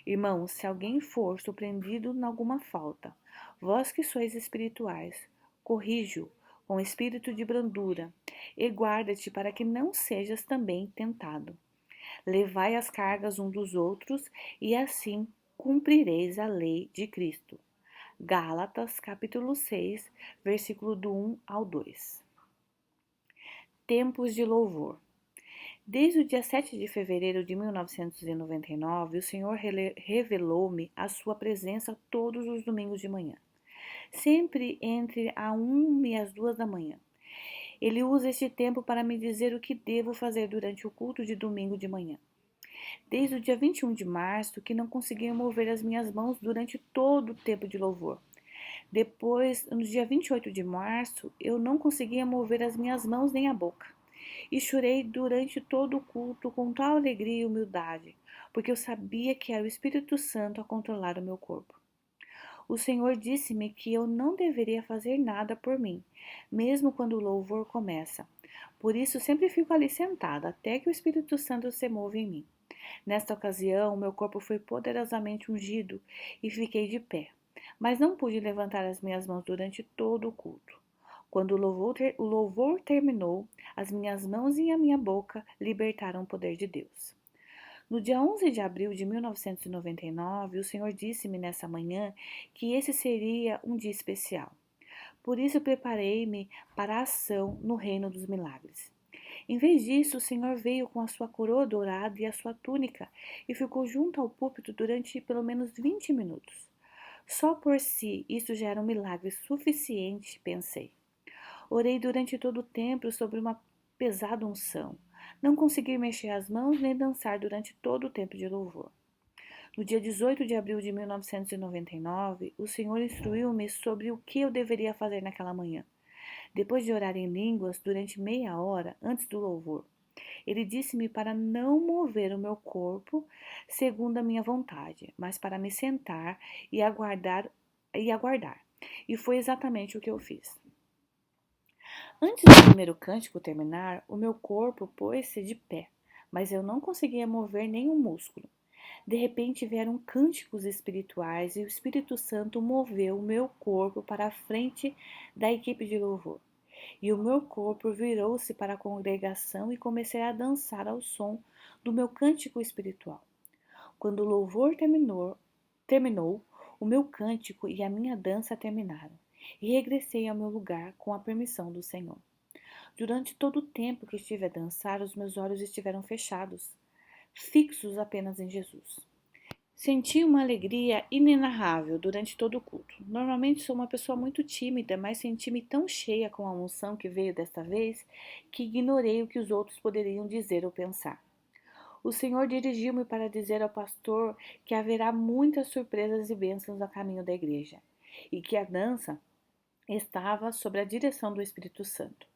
Irmãos, se alguém for surpreendido em alguma falta, vós que sois espirituais, corrige-o com espírito de brandura, e guarda-te para que não sejas também tentado. Levai as cargas um dos outros, e assim cumprireis a lei de Cristo. Gálatas, capítulo 6, versículo do 1 ao 2. Tempos de louvor. Desde o dia 7 de fevereiro de 1999, o Senhor revelou-me a sua presença todos os domingos de manhã, sempre entre a 1 e as 2 da manhã. Ele usa este tempo para me dizer o que devo fazer durante o culto de domingo de manhã. Desde o dia 21 de março, que não conseguia mover as minhas mãos durante todo o tempo de louvor. Depois, no dia 28 de março, eu não conseguia mover as minhas mãos nem a boca. E chorei durante todo o culto com tal alegria e humildade, porque eu sabia que era o Espírito Santo a controlar o meu corpo. O Senhor disse-me que eu não deveria fazer nada por mim, mesmo quando o louvor começa. Por isso, sempre fico ali sentada até que o Espírito Santo se move em mim. Nesta ocasião, meu corpo foi poderosamente ungido e fiquei de pé, mas não pude levantar as minhas mãos durante todo o culto. Quando o louvor terminou, as minhas mãos e a minha boca libertaram o poder de Deus. No dia 11 de abril de 1999, o Senhor disse-me nessa manhã que esse seria um dia especial. Por isso preparei-me para a ação no reino dos milagres. Em vez disso, o Senhor veio com a sua coroa dourada e a sua túnica e ficou junto ao púlpito durante pelo menos 20 minutos. Só por si isso já era um milagre suficiente, pensei. Orei durante todo o tempo sobre uma pesada unção. Não consegui mexer as mãos nem dançar durante todo o tempo de louvor. No dia 18 de abril de 1999, o Senhor instruiu-me sobre o que eu deveria fazer naquela manhã. Depois de orar em línguas durante meia hora antes do louvor, ele disse-me para não mover o meu corpo segundo a minha vontade, mas para me sentar e aguardar. E foi exatamente o que eu fiz. Antes do primeiro cântico terminar, o meu corpo pôs-se de pé, mas eu não conseguia mover nenhum músculo. De repente vieram cânticos espirituais e o Espírito Santo moveu o meu corpo para a frente da equipe de louvor. E o meu corpo virou-se para a congregação e comecei a dançar ao som do meu cântico espiritual. Quando o louvor terminou, o meu cântico e a minha dança terminaram, e regressei ao meu lugar com a permissão do Senhor. Durante todo o tempo que estive a dançar, os meus olhos estiveram fechados, fixos apenas em Jesus. Senti uma alegria inenarrável durante todo o culto. Normalmente sou uma pessoa muito tímida, mas senti-me tão cheia com a unção que veio desta vez que ignorei o que os outros poderiam dizer ou pensar. O Senhor dirigiu-me para dizer ao pastor que haverá muitas surpresas e bênçãos a caminho da igreja e que a dança estava sob a direção do Espírito Santo.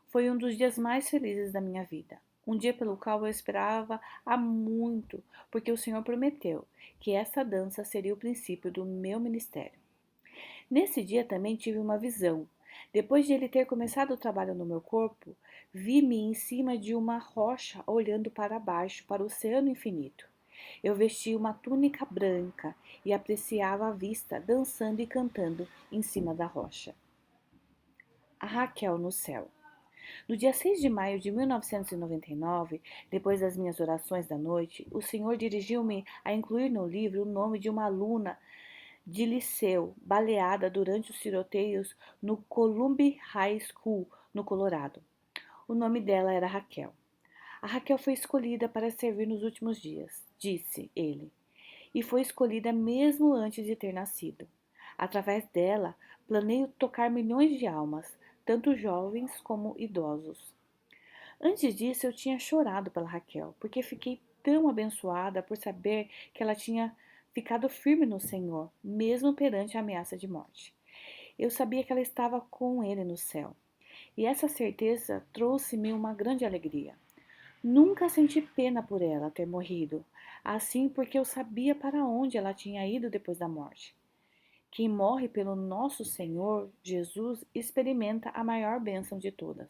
Foi um dos dias mais felizes da minha vida. Um dia pelo qual eu esperava há muito, porque o Senhor prometeu que essa dança seria o princípio do meu ministério. Nesse dia também tive uma visão. Depois de ele ter começado o trabalho no meu corpo, vi-me em cima de uma rocha olhando para baixo, para o oceano infinito. Eu vestia uma túnica branca e apreciava a vista, dançando e cantando em cima da rocha. A Raquel no céu. No dia 6 de maio de 1999, depois das minhas orações da noite, o Senhor dirigiu-me a incluir no livro o nome de uma aluna de liceu baleada durante os tiroteios no Columbia High School, no Colorado. O nome dela era Raquel. A Raquel foi escolhida para servir nos últimos dias, disse ele, e foi escolhida mesmo antes de ter nascido. Através dela, planeio tocar milhões de almas, tanto jovens como idosos. Antes disso, eu tinha chorado pela Raquel, porque fiquei tão abençoada por saber que ela tinha ficado firme no Senhor, mesmo perante a ameaça de morte. Eu sabia que ela estava com ele no céu, e essa certeza trouxe-me uma grande alegria. Nunca senti pena por ela ter morrido, assim porque eu sabia para onde ela tinha ido depois da morte. Quem morre pelo nosso Senhor Jesus experimenta a maior bênção de todas.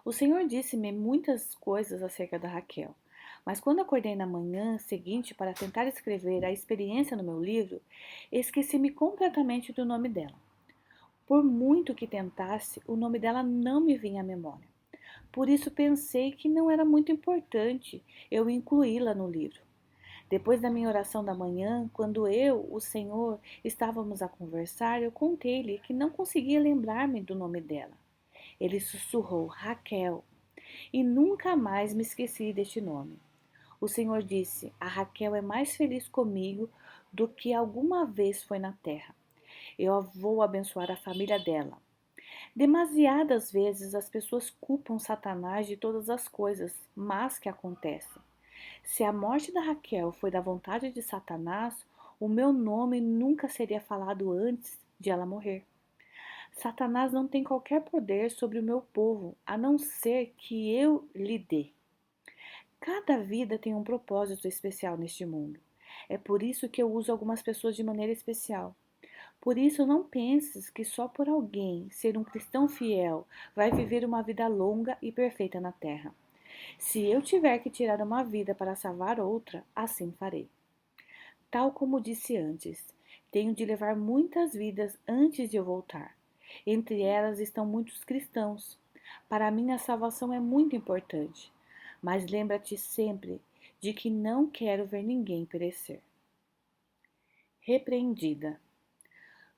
O Senhor disse-me muitas coisas acerca da Raquel, mas quando acordei na manhã seguinte para tentar escrever a experiência no meu livro, esqueci-me completamente do nome dela. Por muito que tentasse, o nome dela não me vinha à memória. Por isso pensei que não era muito importante eu incluí-la no livro. Depois da minha oração da manhã, quando o Senhor, estávamos a conversar, eu contei-lhe que não conseguia lembrar-me do nome dela. Ele sussurrou: Raquel, e nunca mais me esqueci deste nome. O Senhor disse: A Raquel é mais feliz comigo do que alguma vez foi na terra. Eu vou abençoar a família dela. Demasiadas vezes as pessoas culpam Satanás de todas as coisas más que acontecem. Se a morte da Raquel foi da vontade de Satanás, o meu nome nunca seria falado antes de ela morrer. Satanás não tem qualquer poder sobre o meu povo, a não ser que eu lhe dê. Cada vida tem um propósito especial neste mundo. É por isso que eu uso algumas pessoas de maneira especial. Por isso, não penses que só por alguém ser um cristão fiel vai viver uma vida longa e perfeita na terra. Se eu tiver que tirar uma vida para salvar outra, assim farei. Tal como disse antes, tenho de levar muitas vidas antes de eu voltar. Entre elas estão muitos cristãos. Para mim, a salvação é muito importante. Mas lembra-te sempre de que não quero ver ninguém perecer. Repreendida.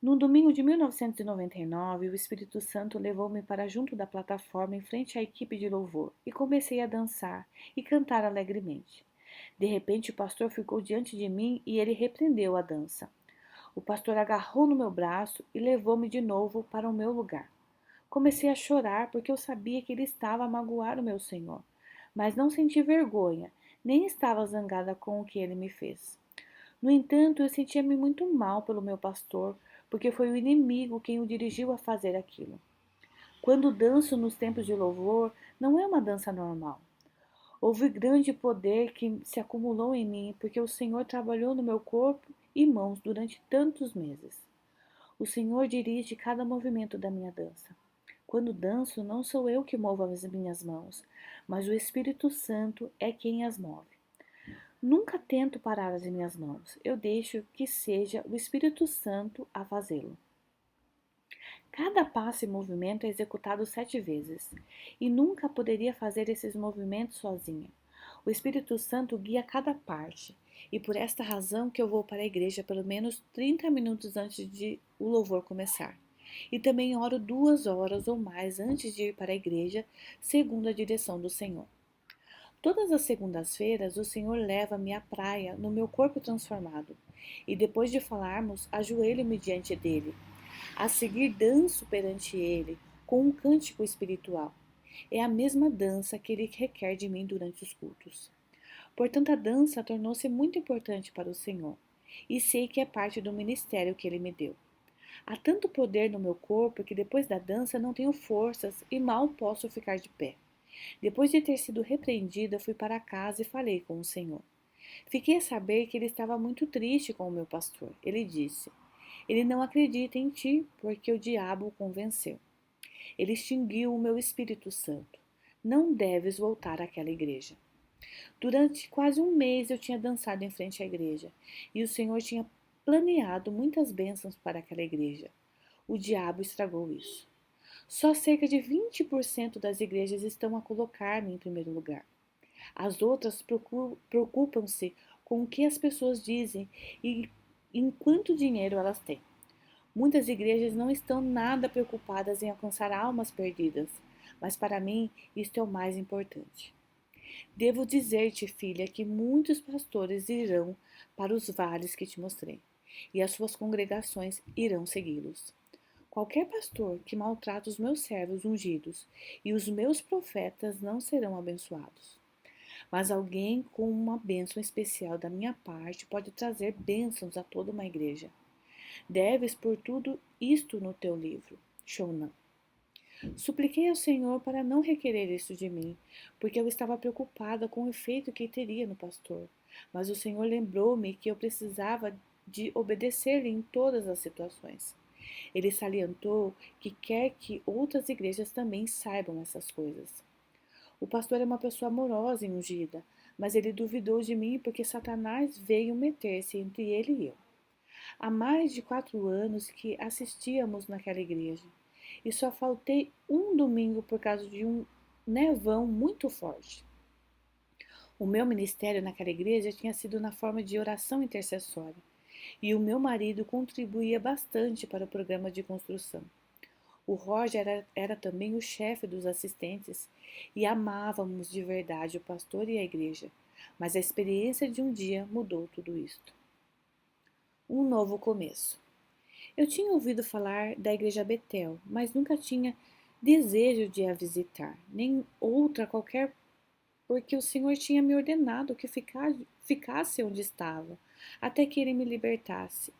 No domingo de 1999, o Espírito Santo levou-me para junto da plataforma em frente à equipe de louvor e comecei a dançar e cantar alegremente. De repente, o pastor ficou diante de mim e ele repreendeu a dança. O pastor agarrou no meu braço e levou-me de novo para o meu lugar. Comecei a chorar porque eu sabia que ele estava a magoar o meu Senhor, mas não senti vergonha, nem estava zangada com o que ele me fez. No entanto, eu sentia-me muito mal pelo meu pastor, porque foi o inimigo quem o dirigiu a fazer aquilo. Quando danço nos tempos de louvor, não é uma dança normal. Houve grande poder que se acumulou em mim, porque o Senhor trabalhou no meu corpo e mãos durante tantos meses. O Senhor dirige cada movimento da minha dança. Quando danço, não sou eu que movo as minhas mãos, mas o Espírito Santo é quem as move. Nunca tento parar as minhas mãos, eu deixo que seja o Espírito Santo a fazê-lo. Cada passo e movimento é executado 7 vezes, e nunca poderia fazer esses movimentos sozinha. O Espírito Santo guia cada parte, e por esta razão que eu vou para a igreja pelo menos 30 minutos antes de o louvor começar. E também oro 2 horas ou mais antes de ir para a igreja, segundo a direção do Senhor. Todas as segundas-feiras o Senhor leva-me à praia no meu corpo transformado, e depois de falarmos, ajoelho-me diante dele. A seguir danço perante ele com um cântico espiritual. É a mesma dança que ele requer de mim durante os cultos. Portanto, a dança tornou-se muito importante para o Senhor, e sei que é parte do ministério que ele me deu. Há tanto poder no meu corpo que depois da dança não tenho forças e mal posso ficar de pé. Depois de ter sido repreendida, fui para casa e falei com o Senhor. Fiquei a saber que ele estava muito triste com o meu pastor. Ele disse: Ele não acredita em ti porque o diabo o convenceu. Ele extinguiu o meu Espírito Santo. Não deves voltar àquela igreja. Durante quase um mês eu tinha dançado em frente à igreja e o Senhor tinha planeado muitas bênçãos para aquela igreja. O diabo estragou isso. Só cerca de 20% das igrejas estão a colocar-me em primeiro lugar. As outras preocupam-se com o que as pessoas dizem e em quanto dinheiro elas têm. Muitas igrejas não estão nada preocupadas em alcançar almas perdidas, mas para mim isto é o mais importante. Devo dizer-te, filha, que muitos pastores irão para os vales que te mostrei, e as suas congregações irão segui-los. Qualquer pastor que maltrata os meus servos ungidos e os meus profetas não serão abençoados. mas alguém com uma bênção especial da minha parte pode trazer bênçãos a toda uma igreja. Deves por tudo isto no teu livro, Shonan. Supliquei ao Senhor para não requerer isso de mim, porque eu estava preocupada com o efeito que teria no pastor. Mas o Senhor lembrou-me que eu precisava de obedecer-lhe em todas as situações. Ele salientou que quer que outras igrejas também saibam essas coisas. O pastor é uma pessoa amorosa e ungida, mas ele duvidou de mim porque Satanás veio meter-se entre ele e eu. Há mais de 4 anos que assistíamos naquela igreja e só faltei um domingo por causa de um nevão muito forte. O meu ministério naquela igreja tinha sido na forma de oração intercessória e o meu marido contribuía bastante para o programa de construção. O Roger era também o chefe dos assistentes e amávamos de verdade o pastor e a igreja, mas a experiência de um dia mudou tudo isto. Um novo começo. Eu tinha ouvido falar da igreja Betel, mas nunca tinha desejo de a visitar, nem outra qualquer, porque o Senhor tinha me ordenado que ficasse onde estava, até que ele me libertasse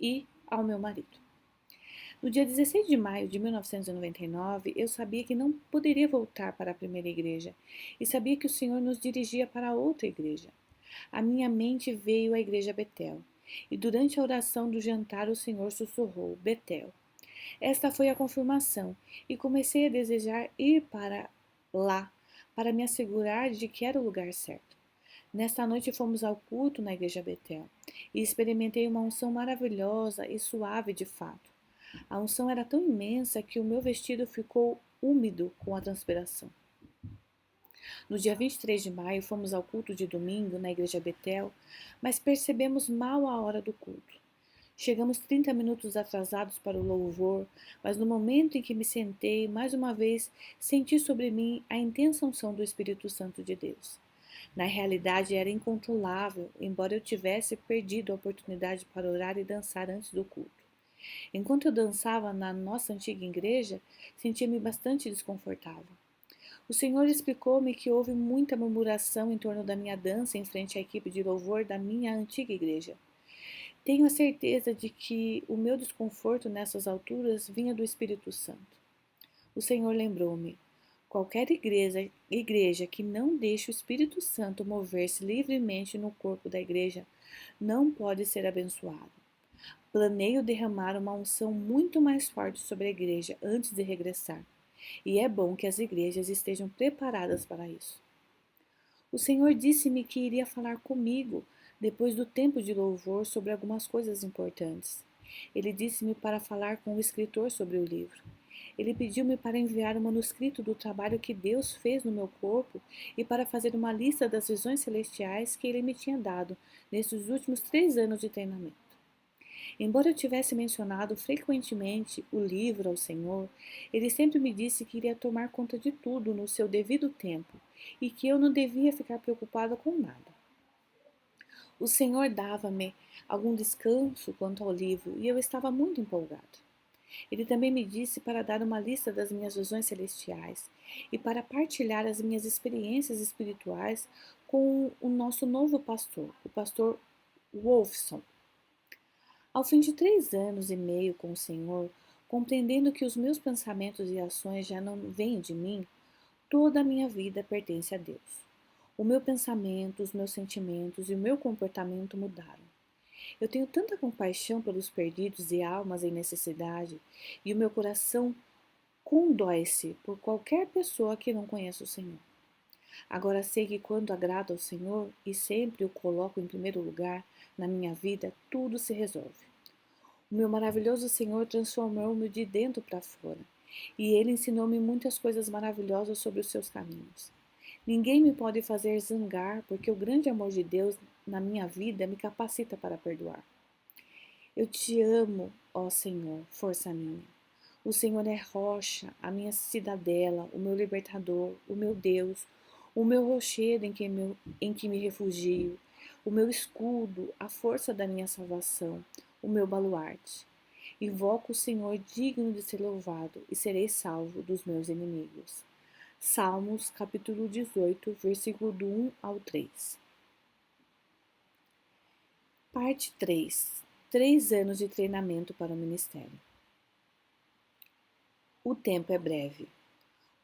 e ao meu marido. No dia 16 de maio de 1999, eu sabia que não poderia voltar para a primeira igreja e sabia que o Senhor nos dirigia para outra igreja. A minha mente veio à igreja Betel e durante a oração do jantar o Senhor sussurrou: Betel. Esta foi a confirmação e comecei a desejar ir para lá para me assegurar de que era o lugar certo. Nesta noite fomos ao culto na igreja Betel e experimentei uma unção maravilhosa e suave de fato. A unção era tão imensa que o meu vestido ficou úmido com a transpiração. No dia 23 de maio, fomos ao culto de domingo na igreja Betel, mas percebemos mal a hora do culto. Chegamos 30 minutos atrasados para o louvor, mas no momento em que me sentei, mais uma vez senti sobre mim a intensa unção do Espírito Santo de Deus. Na realidade, era incontrolável, embora eu tivesse perdido a oportunidade para orar e dançar antes do culto. Enquanto eu dançava na nossa antiga igreja, sentia-me bastante desconfortável. O Senhor explicou-me que houve muita murmuração em torno da minha dança em frente à equipe de louvor da minha antiga igreja. Tenho a certeza de que o meu desconforto nessas alturas vinha do Espírito Santo. O Senhor lembrou-me: qualquer igreja que não deixe o Espírito Santo mover-se livremente no corpo da igreja não pode ser abençoada. Planeio derramar uma unção muito mais forte sobre a igreja antes de regressar, e é bom que as igrejas estejam preparadas para isso. O Senhor disse-me que iria falar comigo depois do tempo de louvor sobre algumas coisas importantes. Ele disse-me para falar com o escritor sobre o livro. Ele pediu-me para enviar o manuscrito do trabalho que Deus fez no meu corpo e para fazer uma lista das visões celestiais que ele me tinha dado nesses últimos 3 anos de treinamento. Embora eu tivesse mencionado frequentemente o livro ao Senhor, ele sempre me disse que iria tomar conta de tudo no seu devido tempo e que eu não devia ficar preocupada com nada. O Senhor dava-me algum descanso quanto ao livro e eu estava muito empolgado. Ele também me disse para dar uma lista das minhas visões celestiais e para partilhar as minhas experiências espirituais com o nosso novo pastor, o pastor Wolfson. Ao fim de 3 anos e meio com o Senhor, compreendendo que os meus pensamentos e ações já não vêm de mim, toda a minha vida pertence a Deus. O meu pensamento, os meus sentimentos e o meu comportamento mudaram. Eu tenho tanta compaixão pelos perdidos e almas em necessidade, e o meu coração condói-se por qualquer pessoa que não conheça o Senhor. Agora sei que quando agrado ao Senhor e sempre o coloco em primeiro lugar na minha vida, tudo se resolve. O meu maravilhoso Senhor transformou-me de dentro para fora, e Ele ensinou-me muitas coisas maravilhosas sobre os seus caminhos. Ninguém me pode fazer zangar, porque o grande amor de Deus na minha vida me capacita para perdoar. Eu te amo, ó Senhor, força minha. O Senhor é rocha, a minha cidadela, o meu libertador, o meu Deus, o meu rochedo em que me refugio, o meu escudo, a força da minha salvação, o meu baluarte. Invoco o Senhor digno de ser louvado e serei salvo dos meus inimigos. Salmos, capítulo 18, versículo do 1 ao 3. Parte 3. 3 anos de treinamento para o ministério. O tempo é breve.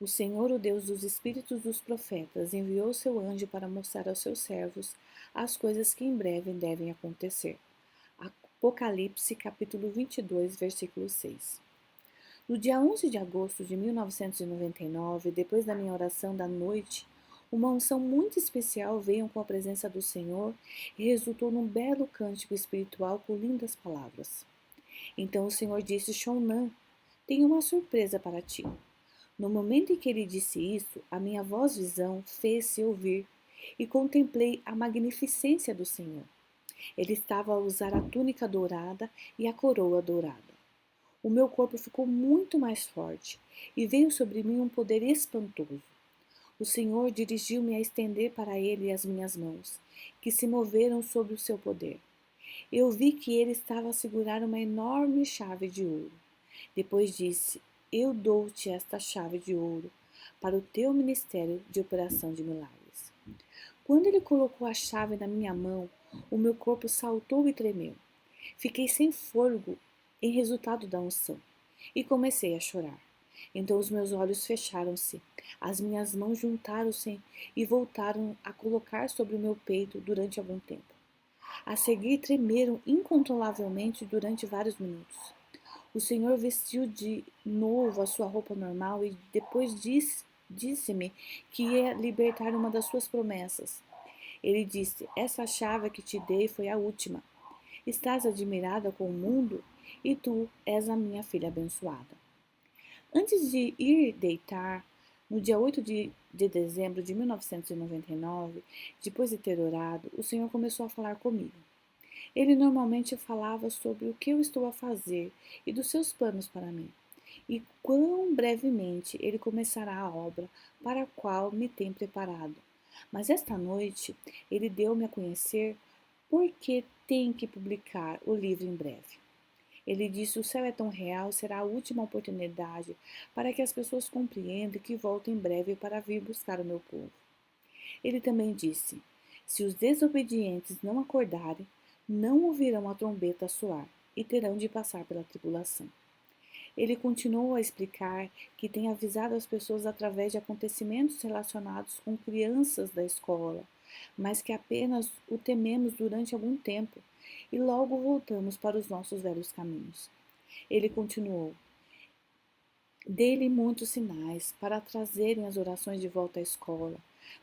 O Senhor, o Deus dos espíritos dos profetas, enviou seu anjo para mostrar aos seus servos as coisas que em breve devem acontecer. Apocalipse, capítulo 22, versículo 6. No dia 11 de agosto de 1999, depois da minha oração da noite, uma unção muito especial veio com a presença do Senhor e resultou num belo cântico espiritual com lindas palavras. Então o Senhor disse: Shounan, tenho uma surpresa para ti. No momento em que ele disse isso, a minha voz-visão fez-se ouvir e contemplei a magnificência do Senhor. Ele estava a usar a túnica dourada e a coroa dourada. O meu corpo ficou muito mais forte e veio sobre mim um poder espantoso. O Senhor dirigiu-me a estender para ele as minhas mãos, que se moveram sob o seu poder. Eu vi que ele estava a segurar uma enorme chave de ouro. Depois disse: Eu dou-te esta chave de ouro para o teu ministério de operação de milagres. Quando ele colocou a chave na minha mão, o meu corpo saltou e tremeu. Fiquei sem fôlego em resultado da unção e comecei a chorar. Então os meus olhos fecharam-se, as minhas mãos juntaram-se e voltaram a colocar sobre o meu peito durante algum tempo. A seguir tremeram incontrolavelmente durante vários minutos. O Senhor vestiu de novo a sua roupa normal e depois disse-me que ia libertar uma das suas promessas. Ele disse: Essa chave que te dei foi a última. Estás admirada com o mundo e tu és a minha filha abençoada. Antes de ir deitar, no dia 8 de dezembro de 1999, depois de ter orado, o Senhor começou a falar comigo. Ele normalmente falava sobre o que eu estou a fazer e dos seus planos para mim, e quão brevemente ele começará a obra para a qual me tem preparado. Mas esta noite ele deu-me a conhecer por que tem que publicar o livro em breve. Ele disse: O céu é tão real, será a última oportunidade para que as pessoas compreendam que volto em breve para vir buscar o meu povo. Ele também disse: Se os desobedientes não acordarem, não ouvirão a trombeta soar e terão de passar pela tribulação. Ele continuou a explicar que tem avisado as pessoas através de acontecimentos relacionados com crianças da escola, mas que apenas o tememos durante algum tempo e logo voltamos para os nossos velhos caminhos. Ele continuou: Dê-lhe muitos sinais para trazerem as orações de volta à escola,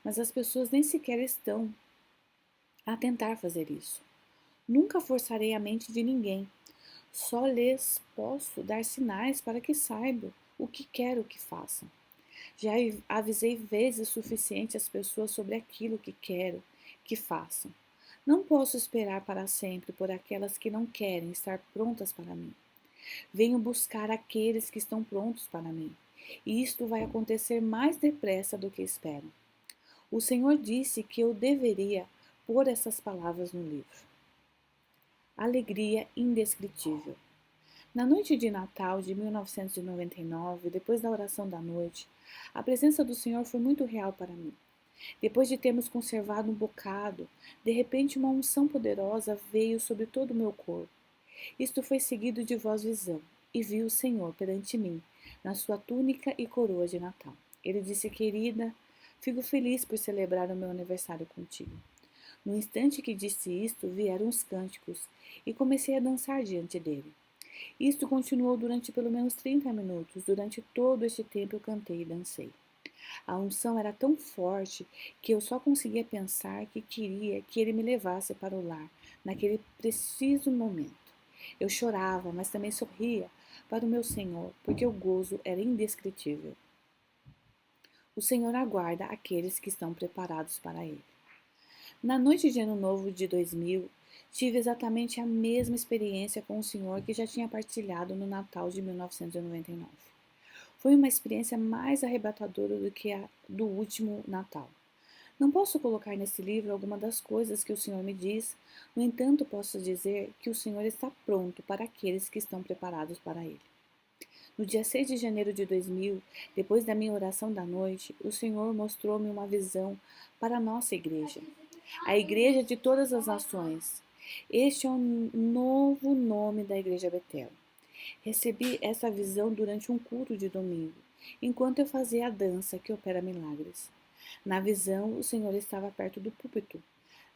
mas as pessoas nem sequer estão a tentar fazer isso. Nunca forçarei a mente de ninguém. Só lhes posso dar sinais para que saibam o que quero que façam. Já avisei vezes suficiente as pessoas sobre aquilo que quero que façam. Não posso esperar para sempre por aquelas que não querem estar prontas para mim. Venho buscar aqueles que estão prontos para mim, e isto vai acontecer mais depressa do que espero. O Senhor disse que eu deveria pôr essas palavras no livro. Alegria indescritível. Na noite de Natal de 1999, depois da oração da noite, a presença do Senhor foi muito real para mim. Depois de termos conservado um bocado, de repente uma unção poderosa veio sobre todo o meu corpo. Isto foi seguido de voz-visão, e vi o Senhor perante mim, na sua túnica e coroa de Natal. Ele disse: Querida, fico feliz por celebrar o meu aniversário contigo. No instante que disse isto, vieram os cânticos, e comecei a dançar diante dele. Isto continuou durante pelo menos 30 minutos. Durante todo este tempo eu cantei e dancei. A unção era tão forte que eu só conseguia pensar que queria que ele me levasse para o lar, naquele preciso momento. Eu chorava, mas também sorria para o meu Senhor, porque o gozo era indescritível. O Senhor aguarda aqueles que estão preparados para ele. Na noite de Ano Novo de 2000, tive exatamente a mesma experiência com o Senhor que já tinha partilhado no Natal de 1999. Foi uma experiência mais arrebatadora do que a do último Natal. Não posso colocar nesse livro algumas das coisas que o Senhor me diz, no entanto, posso dizer que o Senhor está pronto para aqueles que estão preparados para ele. No dia 6 de janeiro de 2000, depois da minha oração da noite, o Senhor mostrou-me uma visão para a nossa igreja, a Igreja de Todas as Nações. Este é o novo nome da Igreja Betel. Recebi essa visão durante um culto de domingo, enquanto eu fazia a dança que opera milagres. Na visão, o Senhor estava perto do púlpito,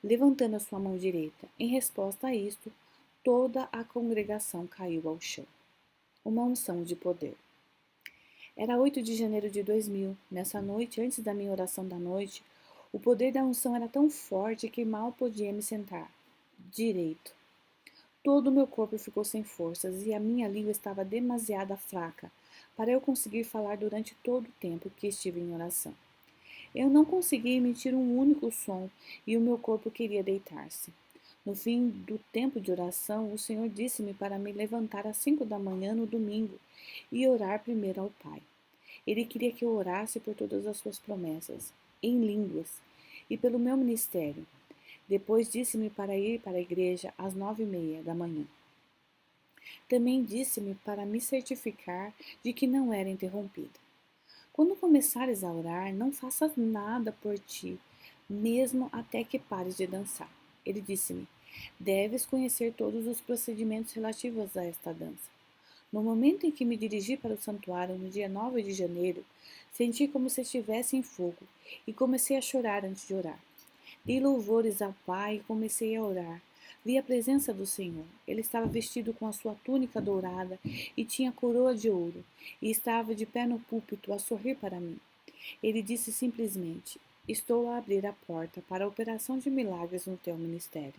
levantando a sua mão direita. Em resposta a isto, toda a congregação caiu ao chão. Uma unção de poder. Era 8 de janeiro de 2000. Nessa noite, antes da minha oração da noite, o poder da unção era tão forte que mal podia me sentar direito. Todo o meu corpo ficou sem forças e a minha língua estava demasiado fraca para eu conseguir falar durante todo o tempo que estive em oração. Eu não conseguia emitir um único som e o meu corpo queria deitar-se. No fim do tempo de oração, o Senhor disse-me para me levantar às 5 da manhã no domingo e orar primeiro ao Pai. Ele queria que eu orasse por todas as suas promessas, em línguas, e pelo meu ministério. Depois disse-me para ir para a igreja às 9h30 da manhã. Também disse-me para me certificar de que não era interrompida. Quando começares a orar, não faças nada por ti, mesmo até que pares de dançar. Ele disse-me: deves conhecer todos os procedimentos relativos a esta dança. No momento em que me dirigi para o santuário, no dia 9 de janeiro, senti como se estivesse em fogo e comecei a chorar antes de orar. Dei louvores ao Pai e comecei a orar. Vi a presença do Senhor. Ele estava vestido com a sua túnica dourada e tinha coroa de ouro, e estava de pé no púlpito a sorrir para mim. Ele disse simplesmente: estou a abrir a porta para a operação de milagres no teu ministério.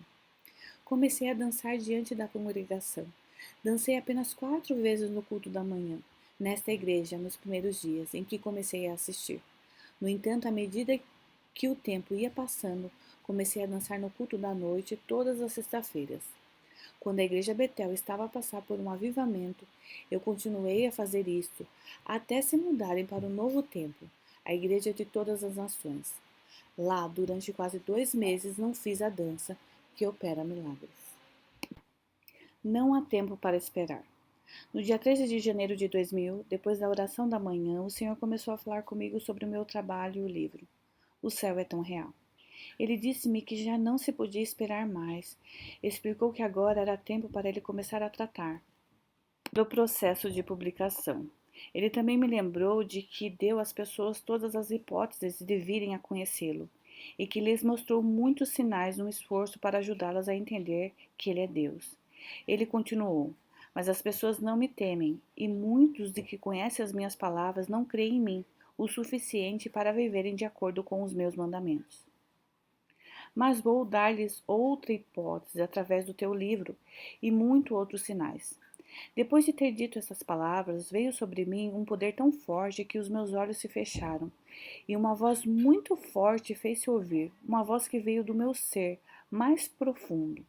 Comecei a dançar diante da congregação. Dancei apenas 4 vezes no culto da manhã, nesta igreja, nos primeiros dias em que comecei a assistir. No entanto, à medida que o tempo ia passando, comecei a dançar no culto da noite todas as sextas-feiras. Quando a igreja Betel estava a passar por um avivamento, eu continuei a fazer isto, até se mudarem para o novo templo, a igreja de todas as nações. Lá, durante quase 2 meses, não fiz a dança que opera milagres. Não há tempo para esperar. No dia 13 de janeiro de 2000, depois da oração da manhã, o Senhor começou a falar comigo sobre o meu trabalho e o livro. O céu é tão real. Ele disse-me que já não se podia esperar mais. Explicou que agora era tempo para ele começar a tratar do processo de publicação. Ele também me lembrou de que deu às pessoas todas as hipóteses de virem a conhecê-lo e que lhes mostrou muitos sinais no esforço para ajudá-las a entender que ele é Deus. Ele continuou: mas as pessoas não me temem e muitos de que conhecem as minhas palavras não creem em mim o suficiente para viverem de acordo com os meus mandamentos. Mas vou dar-lhes outra hipótese através do teu livro e muitos outros sinais. Depois de ter dito essas palavras, veio sobre mim um poder tão forte que os meus olhos se fecharam, e uma voz muito forte fez-se ouvir, uma voz que veio do meu ser mais profundo.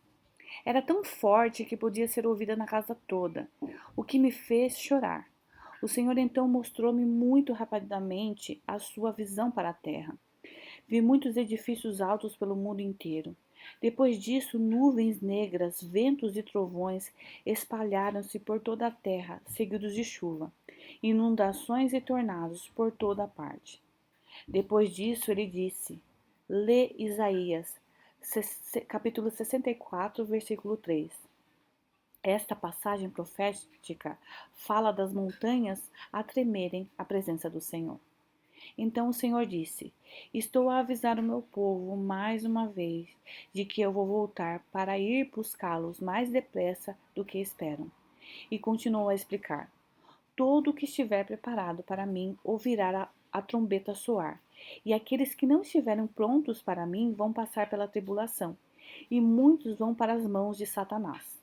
Era tão forte que podia ser ouvida na casa toda, o que me fez chorar. O Senhor então mostrou-me muito rapidamente a sua visão para a terra. Vi muitos edifícios altos pelo mundo inteiro. Depois disso, nuvens negras, ventos e trovões espalharam-se por toda a terra, seguidos de chuva, inundações e tornados por toda a parte. Depois disso, ele disse: lê Isaías, capítulo 64, versículo 3. Esta passagem profética fala das montanhas a tremerem à presença do Senhor. Então o Senhor disse: estou a avisar o meu povo mais uma vez de que eu vou voltar para ir buscá-los mais depressa do que esperam. E continuou a explicar: todo o que estiver preparado para mim ouvirá a trombeta soar, e aqueles que não estiverem prontos para mim vão passar pela tribulação, e muitos vão para as mãos de Satanás.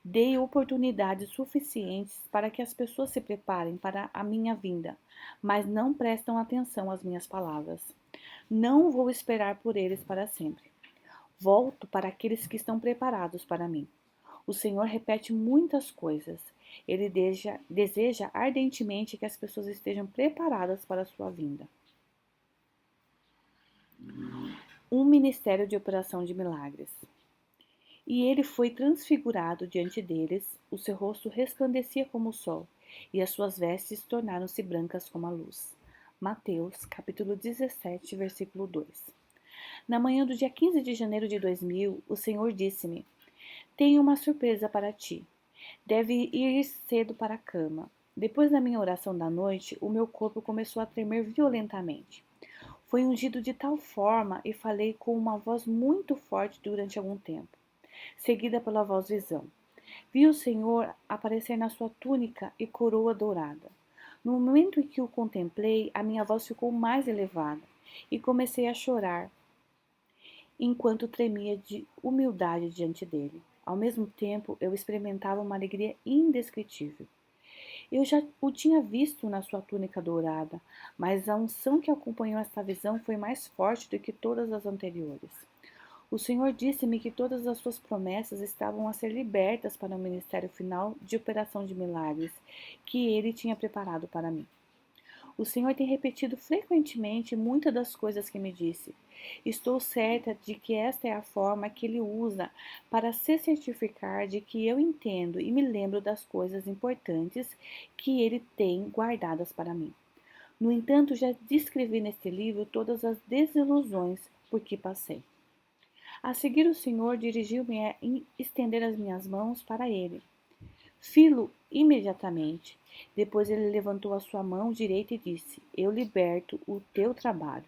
Dei oportunidades suficientes para que as pessoas se preparem para a minha vinda, mas não prestam atenção às minhas palavras. Não vou esperar por eles para sempre. Volto para aqueles que estão preparados para mim. O Senhor repete muitas coisas. Ele deseja ardentemente que as pessoas estejam preparadas para a sua vinda. Um ministério de operação de milagres. E ele foi transfigurado diante deles, o seu rosto resplandecia como o sol, e as suas vestes tornaram-se brancas como a luz. Mateus, capítulo 17, versículo 2. Na manhã do dia 15 de janeiro de 2000, o Senhor disse-me: Tenho uma surpresa para ti. Deve ir cedo para a cama. Depois da minha oração da noite, o meu corpo começou a tremer violentamente. Foi ungido de tal forma e falei com uma voz muito forte durante algum tempo, seguida pela voz visão. Vi o Senhor aparecer na sua túnica e coroa dourada. No momento em que o contemplei, a minha voz ficou mais elevada e comecei a chorar, enquanto tremia de humildade diante dele. Ao mesmo tempo, eu experimentava uma alegria indescritível. Eu já o tinha visto na sua túnica dourada, mas a unção que acompanhou esta visão foi mais forte do que todas as anteriores. O Senhor disse-me que todas as suas promessas estavam a ser libertas para o ministério final de operação de milagres que ele tinha preparado para mim. O Senhor tem repetido frequentemente muitas das coisas que me disse. Estou certa de que esta é a forma que ele usa para se certificar de que eu entendo e me lembro das coisas importantes que ele tem guardadas para mim. No entanto, já descrevi neste livro todas as desilusões por que passei. A seguir, o Senhor dirigiu-me a estender as minhas mãos para ele. Fi-lo imediatamente. Depois ele levantou a sua mão direita e disse: Eu liberto o teu trabalho.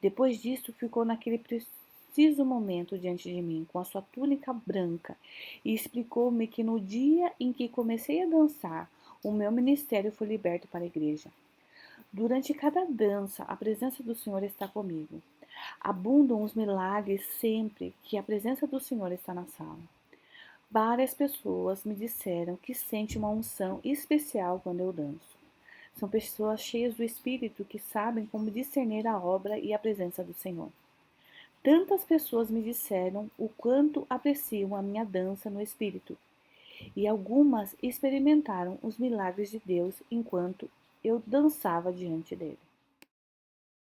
Depois disto, ficou naquele preciso momento diante de mim, com a sua túnica branca, e explicou-me que no dia em que comecei a dançar, o meu ministério foi liberto para a igreja. Durante cada dança, a presença do Senhor está comigo. Abundam os milagres sempre que a presença do Senhor está na sala. Várias pessoas me disseram que sentem uma unção especial quando eu danço. São pessoas cheias do Espírito que sabem como discernir a obra e a presença do Senhor. Tantas pessoas me disseram o quanto apreciam a minha dança no Espírito, e algumas experimentaram os milagres de Deus enquanto eu dançava diante dele.